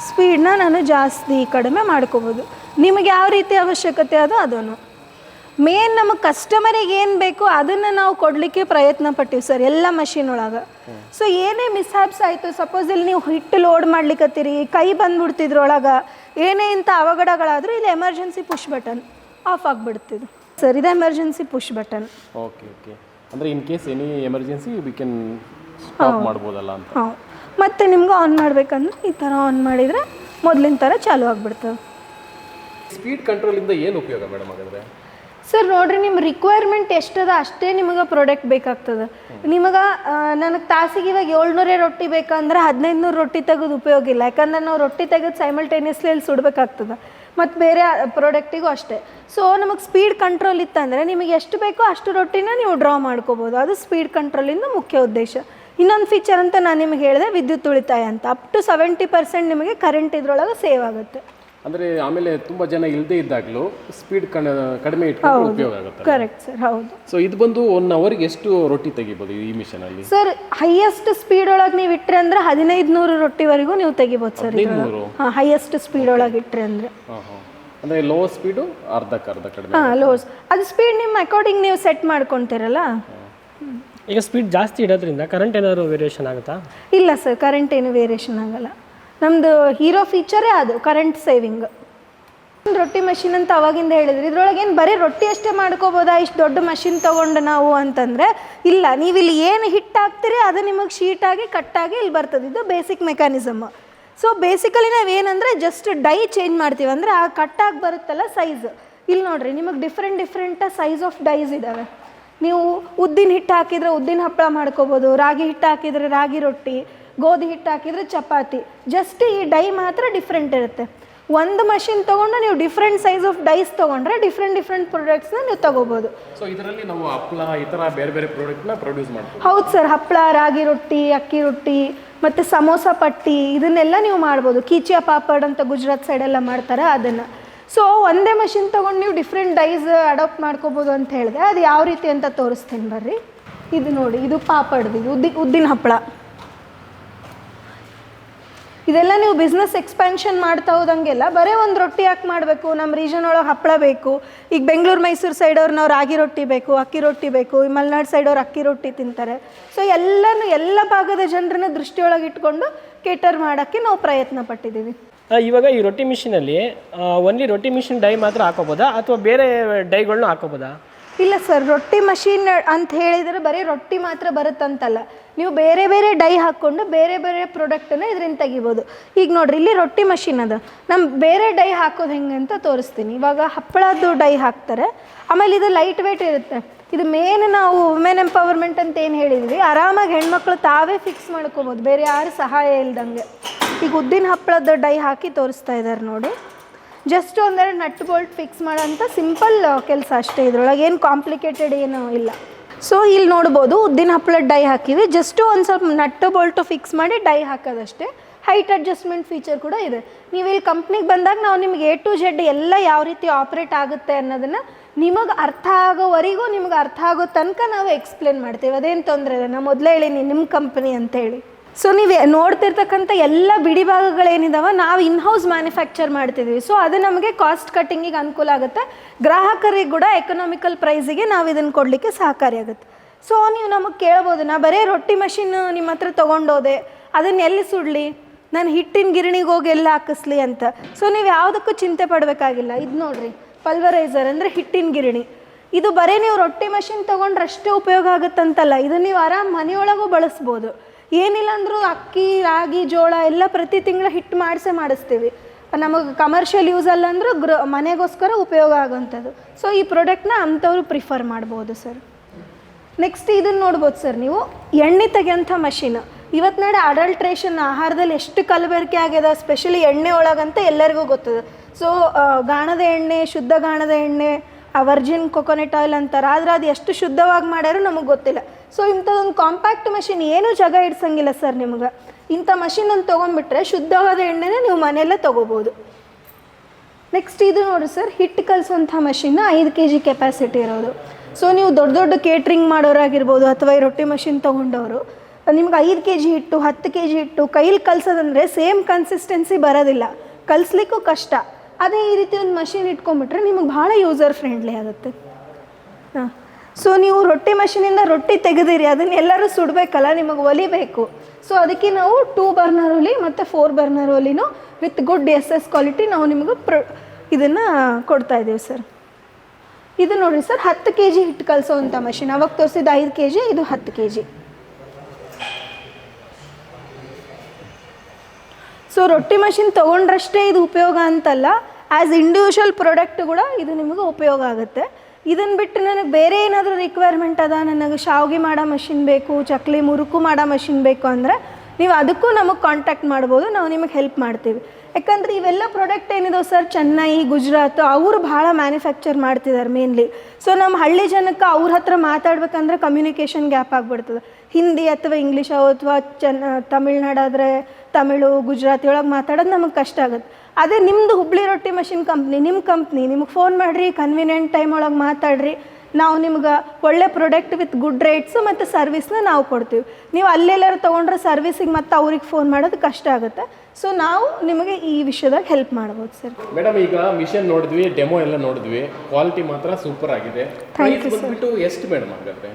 ಸ್ಪೀಡ್ನ ನಾನು ಜಾಸ್ತಿ ಕಡಿಮೆ ಮಾಡ್ಕೋಬೋದು. ನಿಮಗೆ ಯಾವ ರೀತಿ ಅವಶ್ಯಕತೆ ಅದೋ ಅದನ್ನು. ಮೇನ್ ನಮಗೆ ಕಸ್ಟಮರಿಗೆ ಏನು ಬೇಕು ಅದನ್ನು ನಾವು ಕೊಡಲಿಕ್ಕೆ ಪ್ರಯತ್ನ ಪಟ್ಟಿವಿ ಸರ್ ಎಲ್ಲ ಮಷಿನ್ ಒಳಗೆ. ಸೊ ಏನೇ ಮಿಸ್ಹ್ಯಾಪ್ಸ್ ಆಯಿತು, ಸಪೋಸ್ ಇಲ್ಲಿ ನೀವು ಹಿಟ್ಟು ಲೋಡ್ ಮಾಡ್ಲಿಕ್ಕತ್ತೀರಿ, ಕೈ ಬಂದುಬಿಡ್ತಿದ್ರೊಳಗೆ, ಏನೇ ಇಂಥ ಅವಘಡಗಳಾದರೂ ಇಲ್ಲಿ ಎಮರ್ಜೆನ್ಸಿ ಪುಷ್ ಬಟನ್ ಆಫ್ ಆಗಿಬಿಡ್ತಿದ್ದು ಸರ್. ಇದು emergency push button. Okay okay. ಅಂದರೆ in case any emergency we can stop ಮಾಡ್ಬೋದಲ್ಲ ಅಂತ. ಹಾಂ, ಮತ್ತು ನಿಮ್ಗೆ ಆನ್ ಮಾಡಬೇಕಂದ್ರೆ ಈ ಥರ ಆನ್ ಮಾಡಿದರೆ ಮೊದಲಿನ ಥರ ಚಾಲೂ ಆಗಿಬಿಡ್ತದೆ. ಸ್ಪೀಡ್ ಕಂಟ್ರೋಲಿಂದ ಏನು ಉಪಯೋಗ ಮೇಡಮ್ ಹಾಗಾದರೆ? ಸರ್ ನೋಡ್ರಿ, ನಿಮ್ಮ ರಿಕ್ವೈರ್ಮೆಂಟ್ ಎಷ್ಟದ ಅಷ್ಟೇ ನಿಮಗೆ ಪ್ರಾಡಕ್ಟ್ ಬೇಕಾಗ್ತದೆ. ನಿಮಗೆ ನನಗೆ ತಾಸಿಗೆ ಇವಾಗ 700 ರೊಟ್ಟಿ ಬೇಕಂದ್ರೆ 1500 ರೊಟ್ಟಿ ತೆಗೆದು ಉಪಯೋಗ ಇಲ್ಲ. ಯಾಕಂದ್ರೆ ನಾವು ರೊಟ್ಟಿ ತೆಗೆದು ಸೈಮಲ್ಟೇನಿಯಸ್ಲಿ ಅಲ್ಲಿ ಸುಡಬೇಕಾಗ್ತದೆ. ಮತ್ತು ಬೇರೆ ಪ್ರಾಡಕ್ಟಿಗೂ ಅಷ್ಟೇ. ಸೊ ನಮಗೆ ಸ್ಪೀಡ್ ಕಂಟ್ರೋಲ್ ಇತ್ತಂದರೆ ನಿಮಗೆ ಎಷ್ಟು ಬೇಕೋ ಅಷ್ಟು ರೊಟ್ಟಿನ ನೀವು ಡ್ರಾ ಮಾಡ್ಕೋಬೋದು. ಅದು ಸ್ಪೀಡ್ ಕಂಟ್ರೋಲಿಂದ ಮುಖ್ಯ ಉದ್ದೇಶ. ಇನ್ನೊಂದು ಫೀಚರ್ ಅಂತ ನಾನು ನಿಮಗೆ ಹೇಳಿದೆ, ವಿದ್ಯುತ್ ಉಳಿತಾಯ ಅಂತ. ಅಪ್ ಟು 70% ನಿಮಗೆ ಕರೆಂಟ್ ಇದ್ರೊಳಗೆ ಸೇವ್ ಆಗುತ್ತೆ. ಅಂದರೆ ಆಮೇಲೆ ತುಂಬ ಜನ ಇಲ್ಲದೇ ಇದ್ದಾಗಲೂ ಸ್ಪೀಡ್ ಕಡಿಮೆ ಇಟ್ಕೊಂಡು ಉಪಯೋಗ ಆಗುತ್ತೆ. ಕರೆಕ್ಟ್ ಸರ್, ಹೌದು. ಸೊ ಇದು ಬಂದು 1 ಅವರ್ಗೆ ಎಷ್ಟು ರೊಟ್ಟಿ ತೆಗಿಬೋದು ಈ ಮಿಷನಲ್ಲಿ? ಸರ್ ಹೈಯೆಸ್ಟ್ ಸ್ಪೀಡ್ ಒಳಗೆ ನೀವು ಇಟ್ಟರೆ ಅಂದರೆ 1500 ರೊಟ್ಟಿವರೆಗೂ ನೀವು ತೆಗಿಬೋದು ಸರ್. ಹಾಂ, ಹೈಯೆಸ್ಟ್ ಸ್ಪೀಡ್ ಒಳಗೆ ಇಟ್ಟರೆ ಅಂದರೆ. ಅಂದರೆ ಲೋ ಸ್ಪೀಡು ಅರ್ಧಕ್ಕೆ ಕಡಿಮೆ. ಹಾಂ, ಲೋಸ್ ಅದು ಸ್ಪೀಡ್ ನಿಮ್ಮ ಅಕಾರ್ಡಿಂಗ್ ನೀವು ಸೆಟ್ ಮಾಡ್ಕೊತೀರಲ್ಲ. ಈಗ ಸ್ಪೀಡ್ ಜಾಸ್ತಿ ಇಡೋದ್ರಿಂದ ಕರೆಂಟ್ ಏನಾದರೂ ವೇರಿಯೇಷನ್ ಆಗುತ್ತಾ? ಇಲ್ಲ ಸರ್, ಕರೆಂಟ್ ಏನು ವೇರಿಯೇಷನ್ ಆಗಲ್ಲ. ನಮ್ಮದು ಹೀರೋ ಫೀಚರೇ ಅದು, ಕರೆಂಟ್ ಸೇವಿಂಗ್. ರೊಟ್ಟಿ ಮಷಿನ್ ಅಂತ ಅವಾಗಿಂದ ಹೇಳಿದ್ರಿ. ಇದ್ರೊಳಗೆ ಏನು ಬರೀ ರೊಟ್ಟಿ ಅಷ್ಟೇ ಮಾಡ್ಕೋಬೋದಾ ಇಷ್ಟು ದೊಡ್ಡ ಮಷಿನ್ ತೊಗೊಂಡು ನಾವು ಅಂತಂದರೆ ಇಲ್ಲ. ನೀವು ಇಲ್ಲಿ ಏನು ಹಿಟ್ಟು ಹಾಕ್ತೀರಿ ಅದು ನಿಮಗೆ ಶೀಟಾಗಿ ಕಟ್ಟಾಗಿ ಇಲ್ಲಿ ಬರ್ತದೆ. ಇದು ಬೇಸಿಕ್ ಮೆಕ್ಯಾನಿಸಮ್. ಸೊ ಬೇಸಿಕಲಿ ನಾವೇನಂದರೆ ಜಸ್ಟ್ ಡೈ ಚೇಂಜ್ ಮಾಡ್ತೀವಿ. ಅಂದರೆ ಆ ಕಟ್ಟಾಗಿ ಬರುತ್ತಲ್ಲ ಸೈಜ್. ಇಲ್ಲಿ ನೋಡಿರಿ, ನಿಮಗೆ ಡಿಫ್ರೆಂಟ್ ಸೈಜ್ ಆಫ್ ಡೈಸ್ ಇದ್ದಾವೆ. ನೀವು ಉದ್ದಿನ ಹಿಟ್ಟು ಹಾಕಿದರೆ ಉದ್ದಿನ ಹಪ್ಪಳ ಮಾಡ್ಕೋಬೋದು, ರಾಗಿ ಹಿಟ್ಟು ಹಾಕಿದರೆ ರಾಗಿ ರೊಟ್ಟಿ, ಗೋಧಿ ಹಿಟ್ಟು ಹಾಕಿದರೆ ಚಪಾತಿ. ಜಸ್ಟ್ ಈ ಡೈ ಮಾತ್ರ ಡಿಫ್ರೆಂಟ್ ಇರುತ್ತೆ. ಒಂದು ಮಷಿನ್ ತೊಗೊಂಡು ನೀವು ಡಿಫ್ರೆಂಟ್ ಸೈಜ್ ಆಫ್ ಡೈಸ್ ತೊಗೊಂಡ್ರೆ ಡಿಫ್ರೆಂಟ್ ಪ್ರಾಡಕ್ಟ್ಸ್ನ ನೀವು ತೊಗೋಬೋದು. ಸೊ ಇದರಲ್ಲಿ ನಾವು ಹಪ್ಪಳ ಈ ಥರ ಬೇರೆ ಬೇರೆ ಪ್ರಾಡಕ್ಟ್ನ ಪ್ರೊಡ್ಯೂಸ್ ಮಾಡ್ತೀವಿ. ಹೌದು ಸರ್, ಹಪ್ಪಳ, ರಾಗಿ ರೊಟ್ಟಿ, ಅಕ್ಕಿ ರೊಟ್ಟಿ ಮತ್ತು ಸಮೋಸ ಪಟ್ಟಿ ಇದನ್ನೆಲ್ಲ ನೀವು ಮಾಡ್ಬೋದು. ಕೀಚಿಯಾ ಪಾಪಡ್ ಅಂತ ಗುಜರಾತ್ ಸೈಡೆಲ್ಲ ಮಾಡ್ತಾರೆ ಅದನ್ನು. ಸೊ ಒಂದೇ ಮಷಿನ್ ತೊಗೊಂಡು ನೀವು ಡಿಫ್ರೆಂಟ್ ಡೈಸ್ ಅಡಾಪ್ಟ್ ಮಾಡ್ಕೋಬೋದು ಅಂತ ಹೇಳಿದೆ. ಅದು ಯಾವ ರೀತಿ ಅಂತ ತೋರಿಸ್ತೀನಿ ಬರ್ರಿ. ಇದು ನೋಡಿ, ಇದು ಪಾಪಡ್ದು, ಇದು ಉದ್ದಿನ ಹಪ್ಪಳ. ಇದೆಲ್ಲ ನೀವು ಬಿಸ್ನೆಸ್ ಎಕ್ಸ್ಪ್ಯಾನ್ಷನ್ ಮಾಡ್ತಾ ಹೋದಂಗೆಲ್ಲ ಬರೀ ಒಂದು ರೊಟ್ಟಿ ಯಾಕೆ ಮಾಡಬೇಕು, ನಮ್ಮ ರೀಜನ್ ಒಳಗೆ ಹಪ್ಪಳ ಬೇಕು. ಈಗ ಬೆಂಗಳೂರು ಮೈಸೂರು ಸೈಡವ್ರು ನಾವು ರಾಗಿ ರೊಟ್ಟಿ ಬೇಕು, ಅಕ್ಕಿ ರೊಟ್ಟಿ ಬೇಕು. ಈ ಮಲೆನಾಡು ಸೈಡವ್ರು ಅಕ್ಕಿ ರೊಟ್ಟಿ ತಿಂತಾರೆ. ಸೊ ಎಲ್ಲ ಭಾಗದ ಜನರನ್ನ ದೃಷ್ಟಿಯೊಳಗೆ ಇಟ್ಕೊಂಡು ಕೇಟರ್ ಮಾಡೋಕ್ಕೆ ನಾವು ಪ್ರಯತ್ನ ಪಟ್ಟಿದ್ದೀವಿ. ಇವಾಗ ಈ ರೊಟ್ಟಿ ಮಿಷಿನಲ್ಲಿ ಓನ್ಲಿ ರೊಟ್ಟಿ ಮಿಷಿನ್ ಡೈ ಮಾತ್ರ ಹಾಕೋಬೋದಾ ಅಥವಾ ಬೇರೆ ಡೈಗಳನ್ನೂ ಹಾಕೋಬೋದಾ? ಇಲ್ಲ ಸರ್, ರೊಟ್ಟಿ ಮಷೀನ್ ಅಂತ ಹೇಳಿದರೆ ಬರೀ ರೊಟ್ಟಿ ಮಾತ್ರ ಬರುತ್ತಂತಲ್ಲ. ನೀವು ಬೇರೆ ಬೇರೆ ಡೈ ಹಾಕ್ಕೊಂಡು ಬೇರೆ ಬೇರೆ ಪ್ರಾಡಕ್ಟನ್ನು ಇದರಿಂದ ತೆಗಿಬೋದು. ಈಗ ನೋಡಿರಿ, ಇಲ್ಲಿ ರೊಟ್ಟಿ ಮಷಿನ್ ಅದ. ನಮ್ಮ ಬೇರೆ ಡೈ ಹಾಕೋದು ಹೆಂಗೆ ಅಂತ ತೋರಿಸ್ತೀನಿ. ಇವಾಗ ಹಪ್ಪಳದ್ದು ಡೈ ಹಾಕ್ತಾರೆ. ಆಮೇಲೆ ಇದು ಲೈಟ್ ವೇಟ್ ಇರುತ್ತೆ. ಇದು ಮೇನ್ ನಾವು ವುಮೆನ್ ಎಂಪವರ್ಮೆಂಟ್ ಅಂತ ಏನು ಹೇಳಿದ್ವಿ, ಆರಾಮಾಗಿ ಹೆಣ್ಮಕ್ಳು ತಾವೇ ಫಿಕ್ಸ್ ಮಾಡ್ಕೋಬೋದು, ಬೇರೆ ಯಾರು ಸಹಾಯ ಇಲ್ದಂಗೆ. ಈಗ ಉದ್ದಿನ ಹಪ್ಪಳದ ಡೈ ಹಾಕಿ ತೋರಿಸ್ತಾ ಇದ್ದಾರೆ ನೋಡಿ. ಜಸ್ಟ್ ಒಂದೆರಡು ನಟ್ ಬೋಲ್ಟ್ ಫಿಕ್ಸ್ ಮಾಡೋಂಥ ಸಿಂಪಲ್ ಕೆಲಸ ಅಷ್ಟೇ. ಇದ್ರೊಳಗೆ ಏನು ಕಾಂಪ್ಲಿಕೇಟೆಡ್ ಏನೂ ಇಲ್ಲ. ಸೊ ಇಲ್ಲಿ ನೋಡ್ಬೋದು, ಉದ್ದಿನ ಹಪ್ಪಳದ ಡೈ ಹಾಕಿವಿ. ಜಸ್ಟು ಒಂದು ಸ್ವಲ್ಪ ನಟ್ಟು ಬೋಲ್ಟು ಫಿಕ್ಸ್ ಮಾಡಿ ಡೈ ಹಾಕೋದಷ್ಟೇ. ಹೈಟ್ ಅಡ್ಜಸ್ಟ್ಮೆಂಟ್ ಫೀಚರ್ ಕೂಡ ಇದೆ. ನೀವು ಇಲ್ಲಿ ಕಂಪ್ನಿಗೆ ಬಂದಾಗ ನಾವು ನಿಮಗೆ A to Z ಎಲ್ಲ ಯಾವ ರೀತಿ ಆಪ್ರೇಟ್ ಆಗುತ್ತೆ ಅನ್ನೋದನ್ನು ನಿಮಗೆ ಅರ್ಥ ಆಗೋವರೆಗೂ, ನಿಮ್ಗೆ ಅರ್ಥ ಆಗೋ ತನಕ ನಾವು ಎಕ್ಸ್ಪ್ಲೇನ್ ಮಾಡ್ತೀವಿ. ಅದೇನು ತೊಂದರೆ ಇಲ್ಲ. ನಾನು ಮೊದಲೇ ಹೇಳೀನಿ ನಿಮ್ಮ ಕಂಪ್ನಿ ಅಂತೇಳಿ. ಸೊ ನೀವು ನೋಡ್ತಿರ್ತಕ್ಕಂಥ ಎಲ್ಲ ಬಿಡಿ ಭಾಗಗಳೇನಿದಾವೆ ನಾವು ಇನ್ಹೌಸ್ ಮ್ಯಾನುಫ್ಯಾಕ್ಚರ್ ಮಾಡ್ತಿದ್ದೀವಿ. ಸೊ ಅದು ನಮಗೆ ಕಾಸ್ಟ್ ಕಟ್ಟಿಂಗಿಗೆ ಅನುಕೂಲ ಆಗುತ್ತೆ. ಗ್ರಾಹಕರಿಗೆ ಕೂಡ ಎಕನಾಮಿಕಲ್ ಪ್ರೈಸಿಗೆ ನಾವು ಇದನ್ನು ಕೊಡಲಿಕ್ಕೆ ಸಹಕಾರಿಯಾಗುತ್ತೆ. ಸೊ ನೀವು ನಮಗೆ ಕೇಳ್ಬೋದು, ನಾ ಬರೀ ರೊಟ್ಟಿ ಮಷಿನ್ ನಿಮ್ಮ ಹತ್ರ ತೊಗೊಂಡೋದೆ, ಅದನ್ನು ಎಲ್ಲಿ ಸುಡಲಿ, ನಾನು ಹಿಟ್ಟಿನ ಗಿರಣಿಗೆ ಹೋಗಿ ಎಲ್ಲ ಹಾಕಿಸ್ಲಿ ಅಂತ. ಸೊ ನೀವು ಯಾವುದಕ್ಕೂ ಚಿಂತೆ ಪಡಬೇಕಾಗಿಲ್ಲ. ಇದು ನೋಡಿರಿ, ಪಲ್ವರೈಸರ್ ಅಂದರೆ ಹಿಟ್ಟಿನ ಗಿರಣಿ. ಇದು ಬರೀ ನೀವು ರೊಟ್ಟಿ ಮಷಿನ್ ತೊಗೊಂಡ್ರಷ್ಟೇ ಉಪಯೋಗ ಆಗುತ್ತಂತಲ್ಲ, ಇದನ್ನು ನೀವು ಆರಾಮ್ ಮನೆಯೊಳಗೂ ಬಳಸ್ಬೋದು. ಏನಿಲ್ಲ ಅಂದರೂ ಅಕ್ಕಿ, ರಾಗಿ, ಜೋಳ ಎಲ್ಲ ಪ್ರತಿ ತಿಂಗಳು ಹಿಟ್ಟು ಮಾಡಿಸ್ತೀವಿ. ನಮಗೆ ಕಮರ್ಷಿಯಲ್ ಯೂಸ್ ಅಲ್ಲ ಅಂದರೂ ಮನೆಗೋಸ್ಕರ ಉಪಯೋಗ ಆಗೋಂಥದ್ದು. ಸೊ ಈ ಪ್ರಾಡಕ್ಟ್ನ ಅಂಥವ್ರು ಪ್ರಿಫರ್ ಮಾಡ್ಬೋದು ಸರ್. ನೆಕ್ಸ್ಟ್ ಇದನ್ನು ನೋಡ್ಬೋದು ಸರ್ ನೀವು, ಎಣ್ಣೆ ತೆಗೆಯೋಂಥ ಮಷಿನ್. ಇವತ್ತು ನಾಳೆ ಅಡಲ್ಟ್ರೇಷನ್ ಆಹಾರದಲ್ಲಿ ಎಷ್ಟು ಕಲಬೆರಕೆ ಆಗ್ಯದ, ಸ್ಪೆಷಲಿ ಎಣ್ಣೆ ಒಳಗಂತ ಎಲ್ಲರಿಗೂ ಗೊತ್ತದ. ಸೊ ಗಾಣದ ಎಣ್ಣೆ, ಶುದ್ಧ ಗಾಣದ ಎಣ್ಣೆ, ವರ್ಜಿನ್ ಕೊಕೊನೆಟ್ ಆಯಿಲ್ ಅಂತಾರೆ. ಆದರೆ ಅದು ಎಷ್ಟು ಶುದ್ಧವಾಗಿ ಮಾಡ್ಯಾರೋ ನಮಗೆ ಗೊತ್ತಿಲ್ಲ. ಸೊ ಇಂಥದ್ದೊಂದು ಕಾಂಪ್ಯಾಕ್ಟ್ ಮಷಿನ್ ಏನೂ ಜಾಗ ಇಡ್ಸಂಗಿಲ್ಲ ಸರ್ ನಿಮ್ಗೆ. ಇಂಥ ಮಷಿನನ್ನು ತೊಗೊಂಡ್ಬಿಟ್ರೆ ಶುದ್ಧವಾದ ಎಣ್ಣೆನ ನೀವು ಮನೆಯಲ್ಲೇ ತೊಗೋಬೋದು. ನೆಕ್ಸ್ಟ್ ಇದು ನೋಡಿ ಸರ್, ಹಿಟ್ಟು ಕಲಿಸೋಂಥ ಮಷಿನ್ನ 5 kg ಕೆಪಾಸಿಟಿ ಇರೋದು. ಸೊ ನೀವು ದೊಡ್ಡ ದೊಡ್ಡ ಕೇಟ್ರಿಂಗ್ ಮಾಡೋರಾಗಿರ್ಬೋದು ಅಥವಾ ಈ ರೊಟ್ಟಿ ಮಷಿನ್ ತೊಗೊಂಡವರು, ನಿಮ್ಗೆ 5 kg ಹಿಟ್ಟು, 10 kg ಹಿಟ್ಟು ಕೈಲಿ ಕಲಿಸೋದಂದರೆ ಸೇಮ್ ಕನ್ಸಿಸ್ಟೆನ್ಸಿ ಬರೋದಿಲ್ಲ, ಕಲಿಸ್ಲಿಕ್ಕೂ ಕಷ್ಟ. ಅದೇ ಈ ರೀತಿ ಒಂದು ಮಷಿನ್ ಇಟ್ಕೊಂಡ್ಬಿಟ್ರೆ ನಿಮಗೆ ಭಾಳ ಯೂಸರ್ ಫ್ರೆಂಡ್ಲಿ ಆಗುತ್ತೆ. ಹಾಂ, ಸೊ ನೀವು ರೊಟ್ಟಿ ಮಷಿನಿಂದ ರೊಟ್ಟಿ ತೆಗೆದಿರಿ, ಅದನ್ನು ಎಲ್ಲರೂ ಸುಡಬೇಕಲ್ಲ, ನಿಮಗೆ ಒಲಿ ಬೇಕು. ಸೊ ಅದಕ್ಕೆ ನಾವು 2 ಬರ್ನರ್ ಒಲಿ ಮತ್ತು 4 ಬರ್ನರ್ ಒಲಿನೂ ವಿತ್ ಗುಡ್ SS ಕ್ವಾಲಿಟಿ ನಾವು ನಿಮಗೆ ಇದನ್ನು ಕೊಡ್ತಾಯಿದ್ದೀವಿ ಸರ್. ಇದು ನೋಡಿರಿ ಸರ್ 10 kg ಹಿಟ್ಟು ಕಲಿಸೋವಂಥ ಮಷಿನ್. ಅವಾಗ ತೋರಿಸಿದ 5 kg, ಇದು 10 kg. ಸೊ ರೊಟ್ಟಿ ಮಷಿನ್ ತೊಗೊಂಡ್ರಷ್ಟೇ ಇದು ಉಪಯೋಗ ಅಂತಲ್ಲ, ಆ್ಯಸ್ ಇಂಡಿವಿಜುವಲ್ ಪ್ರಾಡಕ್ಟ್ ಕೂಡ ಇದು ನಿಮಗೆ ಉಪಯೋಗ ಆಗುತ್ತೆ. ಇದನ್ನು ಬಿಟ್ಟು ನನಗೆ ಬೇರೆ ಏನಾದರೂ ರಿಕ್ವೈರ್ಮೆಂಟ್ ಅದ, ನನಗೆ ಶಾವಿಗೆ ಮಾಡೋ ಮಷಿನ್ ಬೇಕು, ಚಕ್ಲಿ ಮುರುಕು ಮಾಡೋ ಮಷಿನ್ ಬೇಕು ಅಂದರೆ ನೀವು ಅದಕ್ಕೂ ನಮಗೆ ಕಾಂಟ್ಯಾಕ್ಟ್ ಮಾಡ್ಬೋದು, ನಾವು ನಿಮಗೆ ಹೆಲ್ಪ್ ಮಾಡ್ತೀವಿ. ಯಾಕಂದರೆ ಇವೆಲ್ಲ ಪ್ರಾಡಕ್ಟ್ ಏನಿದಾವೆ ಸರ್, ಚೆನ್ನೈ, ಗುಜರಾತ್ ಅವರು ಭಾಳ ಮ್ಯಾನುಫ್ಯಾಕ್ಚರ್ ಮಾಡ್ತಿದ್ದಾರೆ ಮೇನ್ಲಿ. ಸೊ ನಮ್ಮ ಹಳ್ಳಿ ಜನಕ್ಕೆ ಅವ್ರ ಹತ್ರ ಮಾತಾಡ್ಬೇಕಂದ್ರೆ ಕಮ್ಯುನಿಕೇಷನ್ ಗ್ಯಾಪ್ ಆಗಿಬಿಡ್ತದೆ. ಹಿಂದಿ ಅಥವಾ ಇಂಗ್ಲೀಷ್ ಅಥವಾ ತಮಿಳ್ನಾಡಾದರೆ ತಮಿಳು, ಗುಜರಾತಿ ಒಳಗೆ ಮಾತಾಡೋದು ನಮಗೆ ಕಷ್ಟ ಆಗುತ್ತೆ. ಅದೇ ನಿಮ್ಮದು ಹುಬ್ಳಿ ರೊಟ್ಟಿ ಮಷಿನ್ ಕಂಪ್ನಿ, ನಿಮ್ಮ ಕಂಪ್ನಿ, ನಿಮಗೆ ಫೋನ್ ಮಾಡಿರಿ, ಕನ್ವೀನಿಯೆಂಟ್ ಟೈಮ್ ಒಳಗೆ ಮಾತಾಡ್ರಿ, ನಾವು ನಿಮ್ಗೆ ಒಳ್ಳೆ ಪ್ರಾಡಕ್ಟ್ ವಿತ್ ಗುಡ್ ರೇಟ್ಸು ಮತ್ತು ಸರ್ವಿಸ್ನ ನಾವು ಕೊಡ್ತೀವಿ. ನೀವು ಅಲ್ಲೆಲ್ಲರೂ ತೊಗೊಂಡ್ರೆ ಸರ್ವಿಸಿಗೆ ಮತ್ತು ಅವ್ರಿಗೆ ಫೋನ್ ಮಾಡೋದು ಕಷ್ಟ ಆಗುತ್ತೆ. ಸೊ ನಾವು ನಿಮಗೆ ಈ ವಿಷಯದಾಗ ಹೆಲ್ಪ್ ಮಾಡ್ಬೋದು ಸರ್. ಮೇಡಮ್, ಈಗ ಮಿಷನ್ ನೋಡಿದ್ವಿ, ಡೆಮೋ ಎಲ್ಲ ನೋಡಿದ್ವಿ, ಕ್ವಾಲಿಟಿ ಮಾತ್ರ ಸೂಪರ್ ಆಗಿದೆ. ಪ್ರೈಸ್ ಬಂದ್ಬಿಟ್ಟು ಎಷ್ಟು ಮೇಡಮ್ ಹಾಗಾದ್ರೆ?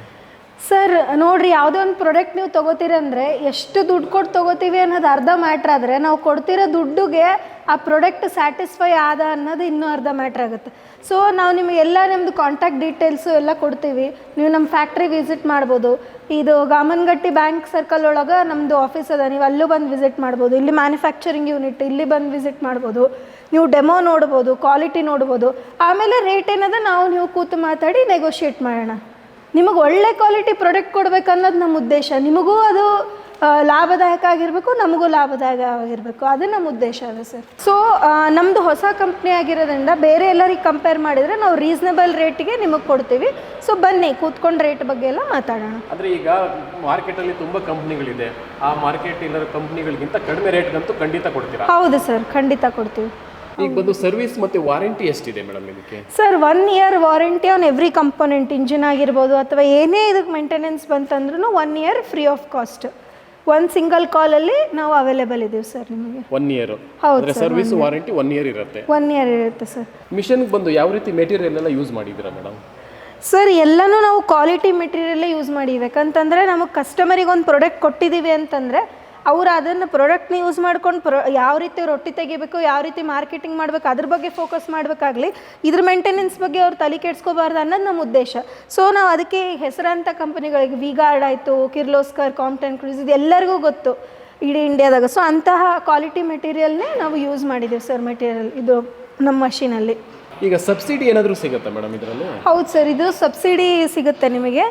ಸರ್ ನೋಡಿರಿ, ಯಾವುದೇ ಒಂದು ಪ್ರಾಡಕ್ಟ್ ನೀವು ತೊಗೋತೀರಿ ಅಂದರೆ ಎಷ್ಟು ದುಡ್ಡು ಕೊಟ್ಟು ತೊಗೋತೀವಿ ಅನ್ನೋದು ಅರ್ಧ ಮ್ಯಾಟ್ರ್ ಆದರೆ, ನಾವು ಕೊಡ್ತಿರೋ ದುಡ್ಡುಗೆ ಆ ಪ್ರಾಡಕ್ಟ್ ಸ್ಯಾಟಿಸ್ಫೈ ಆದ ಅನ್ನೋದು ಇನ್ನೂ ಅರ್ಧ ಮ್ಯಾಟ್ರ್ ಆಗುತ್ತೆ. ಸೊ ನಾವು ನಿಮಗೆಲ್ಲ ನಿಮ್ಮದು ಕಾಂಟ್ಯಾಕ್ಟ್ ಡೀಟೇಲ್ಸು ಎಲ್ಲ ಕೊಡ್ತೀವಿ. ನೀವು ನಮ್ಮ ಫ್ಯಾಕ್ಟ್ರಿ ವಿಸಿಟ್ ಮಾಡ್ಬೋದು. ಇದು ಗಾಮನಗಟ್ಟಿ ಬ್ಯಾಂಕ್ ಸರ್ಕಲ್ ಒಳಗೆ ನಮ್ಮದು ಆಫೀಸ್ ಅದ, ನೀವು ಅಲ್ಲೂ ಬಂದು ವಿಸಿಟ್ ಮಾಡ್ಬೋದು. ಇಲ್ಲಿ ಮ್ಯಾನುಫ್ಯಾಕ್ಚರಿಂಗ್ ಯೂನಿಟ್, ಇಲ್ಲಿ ಬಂದು ವಿಸಿಟ್ ಮಾಡ್ಬೋದು. ನೀವು ಡೆಮೋ ನೋಡ್ಬೋದು, ಕ್ವಾಲಿಟಿ ನೋಡ್ಬೋದು. ಆಮೇಲೆ ರೇಟ್ ಏನದ ನಾವು ನೀವು ಕೂತು ಮಾತಾಡಿ ನೆಗೋಷಿಯೇಟ್ ಮಾಡೋಣ. ನಿಮಗೆ ಒಳ್ಳೆ ಕ್ವಾಲಿಟಿ ಪ್ರಾಡಕ್ಟ್ ಕೊಡ್ಬೇಕು ಅನ್ನೋದು ನಮ್ಮ ಉದ್ದೇಶ. ನಿಮಗೂ ಅದು ಲಾಭದಾಯಕ ಆಗಿರಬೇಕು, ನಮಗೂ ಲಾಭದಾಯಕ ಆಗಿರಬೇಕು, ಅದು ನಮ್ಮ ಉದ್ದೇಶ ಅದ ಸರ್. ಸೊ ನಮ್ಮದು ಹೊಸ ಕಂಪ್ನಿ ಆಗಿರೋದ್ರಿಂದ ಬೇರೆ ಎಲ್ಲರಿಗೆ ಕಂಪೇರ್ ಮಾಡಿದರೆ ನಾವು ರೀಸನಬಲ್ ರೇಟಿಗೆ ನಿಮಗೆ ಕೊಡ್ತೀವಿ. ಸೊ ಬನ್ನಿ, ಕೂತ್ಕೊಂಡು ರೇಟ್ ಬಗ್ಗೆ ಎಲ್ಲ ಮಾತಾಡೋಣ. ಅಂದರೆ ಈಗ ಮಾರ್ಕೆಟಲ್ಲಿ ತುಂಬ ಕಂಪ್ನಿಗಳಿದೆ, ಆ ಮಾರ್ಕೆಟ್ ಇಲ್ಲದ ಕಂಪ್ನಿಗಳಿಗಿಂತ ಕಡಿಮೆ ರೇಟ್ಗಂತೂ ಖಂಡಿತ ಕೊಡ್ತೀರಾ? ಹೌದು ಸರ್, ಖಂಡಿತ ಕೊಡ್ತೀವಿ. ಈಗ ಬಂದು ಸರ್ವಿಸ್ ಮತ್ತು ವಾರಂಟಿ ಎಷ್ಟಿದೆ ಮೇಡಮ್ ಇದಕ್ಕೆ? Sir 1 year warranty on every component, engine ಆಗಿರ್ಬೋದು ಅಥವಾ ಏನೇ ಇದಕ್ಕೆ ಮೇಂಟೆನೆನ್ಸ್ ಬಂತಂದ್ರೂ 1 year ಫ್ರೀ ಆಫ್ ಕಾಸ್ಟ್. ಒಂದು ಸಿಂಗಲ್ ಕಾಲಲ್ಲಿ ನಾವು ಅವೈಲೇಬಲ್ ಇದ್ದೀವಿ ಸರ್ ನಿಮಗೆ. 1 year? ಹೌದು, ಸರ್ವಿಸ್ ವಾರಂಟಿ 1 year ಇರುತ್ತೆ. 1 year ಇರುತ್ತೆ ಸರ್. ಮಿಷನ್ಗೆ ಬಂದು ಯಾವ ರೀತಿ ಮೆಟೀರಿಯಲ್ ಎಲ್ಲ ಯೂಸ್ ಮಾಡಿದ್ದೀರಾ ಮೇಡಮ್? ಸರ್ ಎಲ್ಲನೂ ನಾವು ಕ್ವಾಲಿಟಿ ಮೆಟೀರಿಯಲ್ಲೇ ಯೂಸ್ ಮಾಡಿವಿ. ಯಾಕಂತಂದರೆ ನಮಗೆ ಕಸ್ಟಮರಿಗೆ ಒಂದು ಪ್ರಾಡಕ್ಟ್ ಕೊಟ್ಟಿದ್ದೀವಿ ಅಂತಂದರೆ ಅವ್ರು ಅದನ್ನು ಪ್ರಾಡಕ್ಟ್ನ ಯೂಸ್ ಮಾಡ್ಕೊಂಡು ಯಾವ ರೀತಿ ರೊಟ್ಟಿ ತೆಗಿಬೇಕು, ಯಾವ ರೀತಿ ಮಾರ್ಕೆಟಿಂಗ್ ಮಾಡಬೇಕು, ಅದ್ರ ಬಗ್ಗೆ ಫೋಕಸ್ ಮಾಡಬೇಕಾಗಲಿ, ಇದ್ರ ಮೇಂಟೆನೆನ್ಸ್ ಬಗ್ಗೆ ಅವ್ರು ತಲೆ ಕೆಡಿಸ್ಕೋಬಾರ್ದು ಅನ್ನೋದು ನಮ್ಮ ಉದ್ದೇಶ. ಸೊ ನಾವು ಅದಕ್ಕೆ ಹೆಸರಾಂತ ಕಂಪನಿಗಳಿಗೆ ವಿ-ಗಾರ್ಡ್ ಆಯಿತು, ಕಿರ್ಲೋಸ್ಕರ್, ಕಾಂಪ್ಟನ್ ಕ್ರೂಸ್, ಇದು ಎಲ್ಲರಿಗೂ ಗೊತ್ತು ಇಡೀ ಇಂಡಿಯಾದಾಗ. ಸೊ ಅಂತಹ ಕ್ವಾಲಿಟಿ ಮೆಟೀರಿಯಲ್ನೇ ನಾವು ಯೂಸ್ ಮಾಡಿದ್ದೀವಿ ಸರ್, ಮೆಟೀರಿಯಲ್ ಇದು ನಮ್ಮ ಮಷೀನಲ್ಲಿ. ಈಗ ಸಬ್ಸಿಡಿ ಏನಾದರೂ ಸಿಗುತ್ತಾ ಮೇಡಮ್ ಇದರಲ್ಲಿ? ಹೌದು ಸರ್, ಇದು ಸಬ್ಸಿಡಿ ಸಿಗುತ್ತೆ ನಿಮಗೆ.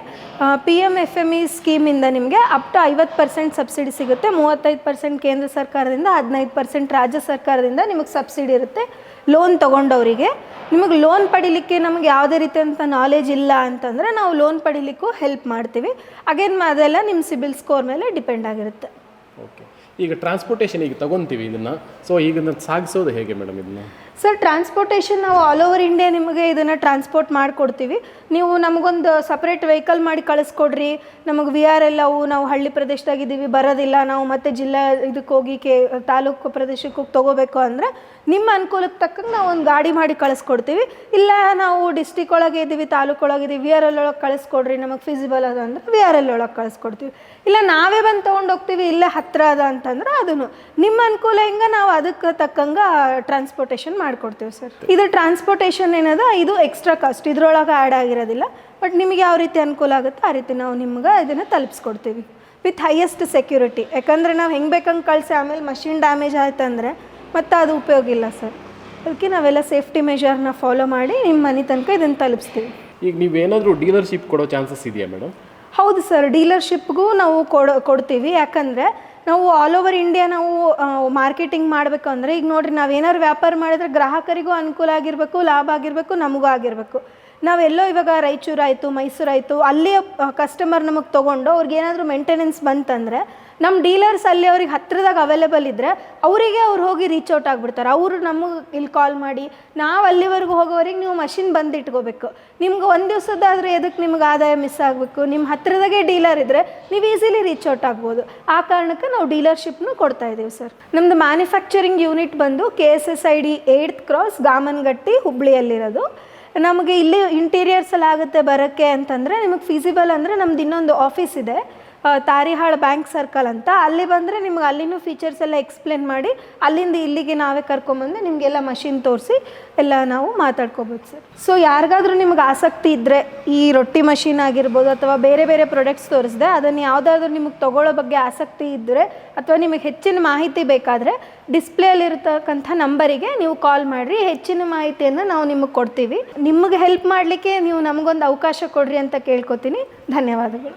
PMFME ಸ್ಕೀಮಿಂದ ನಿಮಗೆ ಅಪ್ ಟು 50% ಸಬ್ಸಿಡಿ ಸಿಗುತ್ತೆ. 35% ಕೇಂದ್ರ ಸರ್ಕಾರದಿಂದ, 15% ರಾಜ್ಯ ಸರ್ಕಾರದಿಂದ ನಿಮಗೆ ಸಬ್ಸಿಡಿ ಇರುತ್ತೆ ಲೋನ್ ತೊಗೊಂಡವರಿಗೆ. ನಿಮಗೆ ಲೋನ್ ಪಡಿಲಿಕ್ಕೆ ನಮಗೆ ಯಾವುದೇ ರೀತಿಯಂಥ ನಾಲೆಜ್ ಇಲ್ಲ ಅಂತಂದರೆ ನಾವು ಲೋನ್ ಪಡಿಲಿಕ್ಕೂ ಹೆಲ್ಪ್ ಮಾಡ್ತೀವಿ. ಅಗೇನ್ ಅದೆಲ್ಲ ನಿಮ್ಮ ಸಿಬಿಲ್ ಸ್ಕೋರ್ ಮೇಲೆ ಡಿಪೆಂಡ್ ಆಗಿರುತ್ತೆ. ಓಕೆ. ಈಗ ಟ್ರಾನ್ಸ್ಪೋರ್ಟೇಷನ್ ಈಗ ತಗೊತೀವಿ ಇದನ್ನು, ಸೊ ಈಗ ಸಾಗಿಸೋದು ಹೇಗೆ ಮೇಡಮ್ ಇದನ್ನು? ಸರ್ ಟ್ರಾನ್ಸ್ಪೋರ್ಟೇಷನ್ ನಾವು ಆಲ್ ಓವರ್ ಇಂಡಿಯಾ ನಿಮಗೆ ಇದನ್ನು ಟ್ರಾನ್ಸ್ಪೋರ್ಟ್ ಮಾಡಿಕೊಡ್ತೀವಿ. ನೀವು ನಮಗೊಂದು ಸಪ್ರೇಟ್ ವೆಹಿಕಲ್ ಮಾಡಿ ಕಳಿಸ್ಕೊಡ್ರಿ. ನಮಗೆ VRL ಅವು ನಾವು ಹಳ್ಳಿ ಪ್ರದೇಶದಾಗಿದ್ದೀವಿ, ಬರೋದಿಲ್ಲ, ನಾವು ಮತ್ತೆ ಜಿಲ್ಲಾ ಇದಕ್ಕೆ ಹೋಗಿ ತಾಲೂಕು ಪ್ರದೇಶಕ್ಕೆ ಹೋಗಿ ತೊಗೋಬೇಕು ಅಂದರೆ ನಿಮ್ಮ ಅನುಕೂಲಕ್ಕೆ ತಕ್ಕಂಗೆ ನಾವು ಒಂದು ಗಾಡಿ ಮಾಡಿ ಕಳಿಸ್ಕೊಡ್ತೀವಿ. ಇಲ್ಲ ನಾವು ಡಿಸ್ಟಿಕ್ ಒಳಗೆ ಇದ್ದೀವಿ, ತಾಲೂಕು ಒಳಗಿದ್ದೀವಿ, VRL ಒಳಗೆ ಕಳಿಸ್ಕೊಡ್ರಿ, ನಮಗೆ ಫಿಸಿಬಲ್ ಅದ ಅಂದರೆ VRL ಒಳಗೆ ಕಳಿಸ್ಕೊಡ್ತೀವಿ. ಇಲ್ಲ ನಾವೇ ಬಂದು ತೊಗೊಂಡು ಹೋಗ್ತೀವಿ, ಇಲ್ಲೇ ಹತ್ತಿರ ಅದ ಅಂತಂದ್ರೆ ಅದನ್ನು ನಿಮ್ಮ ಅನುಕೂಲ ಹೆಂಗೆ ನಾವು ಅದಕ್ಕೆ ತಕ್ಕಂಗೆ ಟ್ರಾನ್ಸ್ಪೋರ್ಟೇಷನ್ ಮಾಡಿಕೊಡ್ತೀವಿ ಸರ್. ಇದು ಟ್ರಾನ್ಸ್ಪೋರ್ಟೇಷನ್ ಏನದ, ಇದು ಎಕ್ಸ್ಟ್ರಾ ಕಾಸ್ಟ್, ಇದ್ರೊಳಗೆ ಆ್ಯಡ್ ಆಗಿರೋದಿಲ್ಲ. ಬಟ್ ನಿಮಗೆ ಯಾವ ರೀತಿ ಅನುಕೂಲ ಆಗುತ್ತೆ ಆ ರೀತಿ ನಾವು ನಿಮ್ಗೆ ಇದನ್ನು ತಲುಪಿಸ್ಕೊಡ್ತೀವಿ ವಿತ್ ಹೈಯೆಸ್ಟ್ ಸೆಕ್ಯೂರಿಟಿ. ಯಾಕಂದರೆ ನಾವು ಹೆಂಗೆ ಬೇಕಂಗೆ ಕಳಿಸಿ ಆಮೇಲೆ ಮಷಿನ್ ಡ್ಯಾಮೇಜ್ ಆಯ್ತಂದರೆ ಮತ್ತು ಅದು ಉಪಯೋಗ ಇಲ್ಲ ಸರ್. ಅದಕ್ಕೆ ನಾವೆಲ್ಲ ಸೇಫ್ಟಿ ಮೆಷರ್ನ ಫಾಲೋ ಮಾಡಿ ನಿಮ್ಮ ಮನೆ ತನಕ ಇದನ್ನು ತಲುಪಿಸ್ತೀವಿ. ಈಗ ನೀವೇನಾದರೂ ಡೀಲರ್ಶಿಪ್ ಕೊಡೋ ಚಾನ್ಸಸ್ ಇದೆಯಾ ಮೇಡಮ್? ಹೌದು ಸರ್, ಡೀಲರ್ಶಿಪ್ಗೂ ನಾವು ಕೊಡ್ತೀವಿ. ಯಾಕಂದರೆ ನಾವು ಆಲ್ ಓವರ್ ಇಂಡಿಯಾ ನಾವು ಮಾರ್ಕೆಟಿಂಗ್ ಮಾಡಬೇಕು ಅಂದರೆ, ಈಗ ನೋಡಿರಿ ನಾವೇನಾದ್ರು ವ್ಯಾಪಾರ ಮಾಡಿದ್ರೆ ಗ್ರಾಹಕರಿಗೂ ಅನುಕೂಲ ಆಗಿರಬೇಕು, ಲಾಭ ಆಗಿರಬೇಕು, ನಮಗೂ ಆಗಿರಬೇಕು. ನಾವೆಲ್ಲೋ ಇವಾಗ ರಾಯಚೂರು ಆಯಿತು, ಮೈಸೂರು ಆಯಿತು, ಅಲ್ಲಿ ಕಸ್ಟಮರ್ ನಮಗೆ ತೊಗೊಂಡು ಅವ್ರಿಗೆ ಏನಾದರೂ ಮೇಂಟೆನೆನ್ಸ್ ಬಂತಂದರೆ ನಮ್ಮ ಡೀಲರ್ಸ್ ಅಲ್ಲಿ ಅವ್ರಿಗೆ ಹತ್ತಿರದಾಗ ಅವೈಲೇಬಲ್ ಇದ್ದರೆ ಅವರಿಗೆ ಅವ್ರು ಹೋಗಿ ರೀಚ್ ಔಟ್ ಆಗಿಬಿಡ್ತಾರೆ. ಅವರು ನಮಗೆ ಇಲ್ಲಿ ಕಾಲ್ ಮಾಡಿ ನಾವು ಅಲ್ಲಿವರೆಗೂ ಹೋಗೋವರೆಗೆ ನೀವು ಮಷಿನ್ ಬಂದು ಇಟ್ಕೋಬೇಕು. ನಿಮ್ಗೆ ಒಂದು ದಿವಸದಾದರೆ ಎದಕ್ಕೆ ನಿಮ್ಗೆ ಆದಾಯ ಮಿಸ್ ಆಗಬೇಕು? ನಿಮ್ಮ ಹತ್ತಿರದಾಗೆ ಡೀಲರ್ ಇದ್ದರೆ ನೀವು ಈಸಿಲಿ ರೀಚ್ ಔಟ್ ಆಗ್ಬೋದು. ಆ ಕಾರಣಕ್ಕೆ ನಾವು ಡೀಲರ್ಶಿಪ್ನು ಕೊಡ್ತಾ ಇದ್ದೀವಿ ಸರ್. ನಮ್ಮದು ಮ್ಯಾನುಫ್ಯಾಕ್ಚರಿಂಗ್ ಯೂನಿಟ್ ಬಂದು KSSID 8th Cross ಗಾಮನಗಟ್ಟಿ, ಹುಬ್ಳಿಯಲ್ಲಿರೋದು. ನಮಗೆ ಇಲ್ಲಿ ಇಂಟೀರಿಯರ್ಸಲ್ಲಿ ಆಗುತ್ತೆ ಬರೋಕ್ಕೆ ಅಂತಂದರೆ, ನಿಮಗೆ ಫೀಸಿಬಲ್ ಅಂದರೆ ನಮ್ದು ಇನ್ನೊಂದು ಆಫೀಸ್ ಇದೆ, ತಾರಿಹಾಳ್ ಬ್ಯಾಂಕ್ ಸರ್ಕಲ್ ಅಂತ. ಅಲ್ಲಿ ಬಂದರೆ ನಿಮ್ಗೆ ಅಲ್ಲಿನೂ ಫೀಚರ್ಸ್ ಎಲ್ಲ ಎಕ್ಸ್ಪ್ಲೇನ್ ಮಾಡಿ ಅಲ್ಲಿಂದ ಇಲ್ಲಿಗೆ ನಾವೇ ಕರ್ಕೊಂಬಂದು ನಿಮಗೆಲ್ಲ ಮಷಿನ್ ತೋರಿಸಿ ಎಲ್ಲ ನಾವು ಮಾತಾಡ್ಕೋಬೋದು ಸರ್. ಸೊ ಯಾರಿಗಾದ್ರೂ ನಿಮ್ಗೆ ಆಸಕ್ತಿ ಇದ್ದರೆ ಈ ರೊಟ್ಟಿ ಮಷಿನ್ ಆಗಿರ್ಬೋದು ಅಥವಾ ಬೇರೆ ಬೇರೆ ಪ್ರಾಡಕ್ಟ್ಸ್ ತೋರಿಸಿದೆ ಅದನ್ನು ಯಾವುದಾದ್ರೂ ನಿಮಗೆ ತೊಗೊಳ್ಳೋ ಬಗ್ಗೆ ಆಸಕ್ತಿ ಇದ್ದರೆ ಅಥವಾ ನಿಮಗೆ ಹೆಚ್ಚಿನ ಮಾಹಿತಿ ಬೇಕಾದರೆ ಡಿಸ್ಪ್ಲೇಯಲ್ಲಿರ್ತಕ್ಕಂಥ ನಂಬರಿಗೆ ನೀವು ಕಾಲ್ ಮಾಡಿರಿ, ಹೆಚ್ಚಿನ ಮಾಹಿತಿಯನ್ನು ನಾವು ನಿಮಗೆ ಕೊಡ್ತೀವಿ. ನಿಮಗೆ ಹೆಲ್ಪ್ ಮಾಡಲಿಕ್ಕೆ ನೀವು ನಮಗೊಂದು ಅವಕಾಶ ಕೊಡ್ರಿ ಅಂತ ಕೇಳ್ಕೊತೀನಿ. ಧನ್ಯವಾದಗಳು.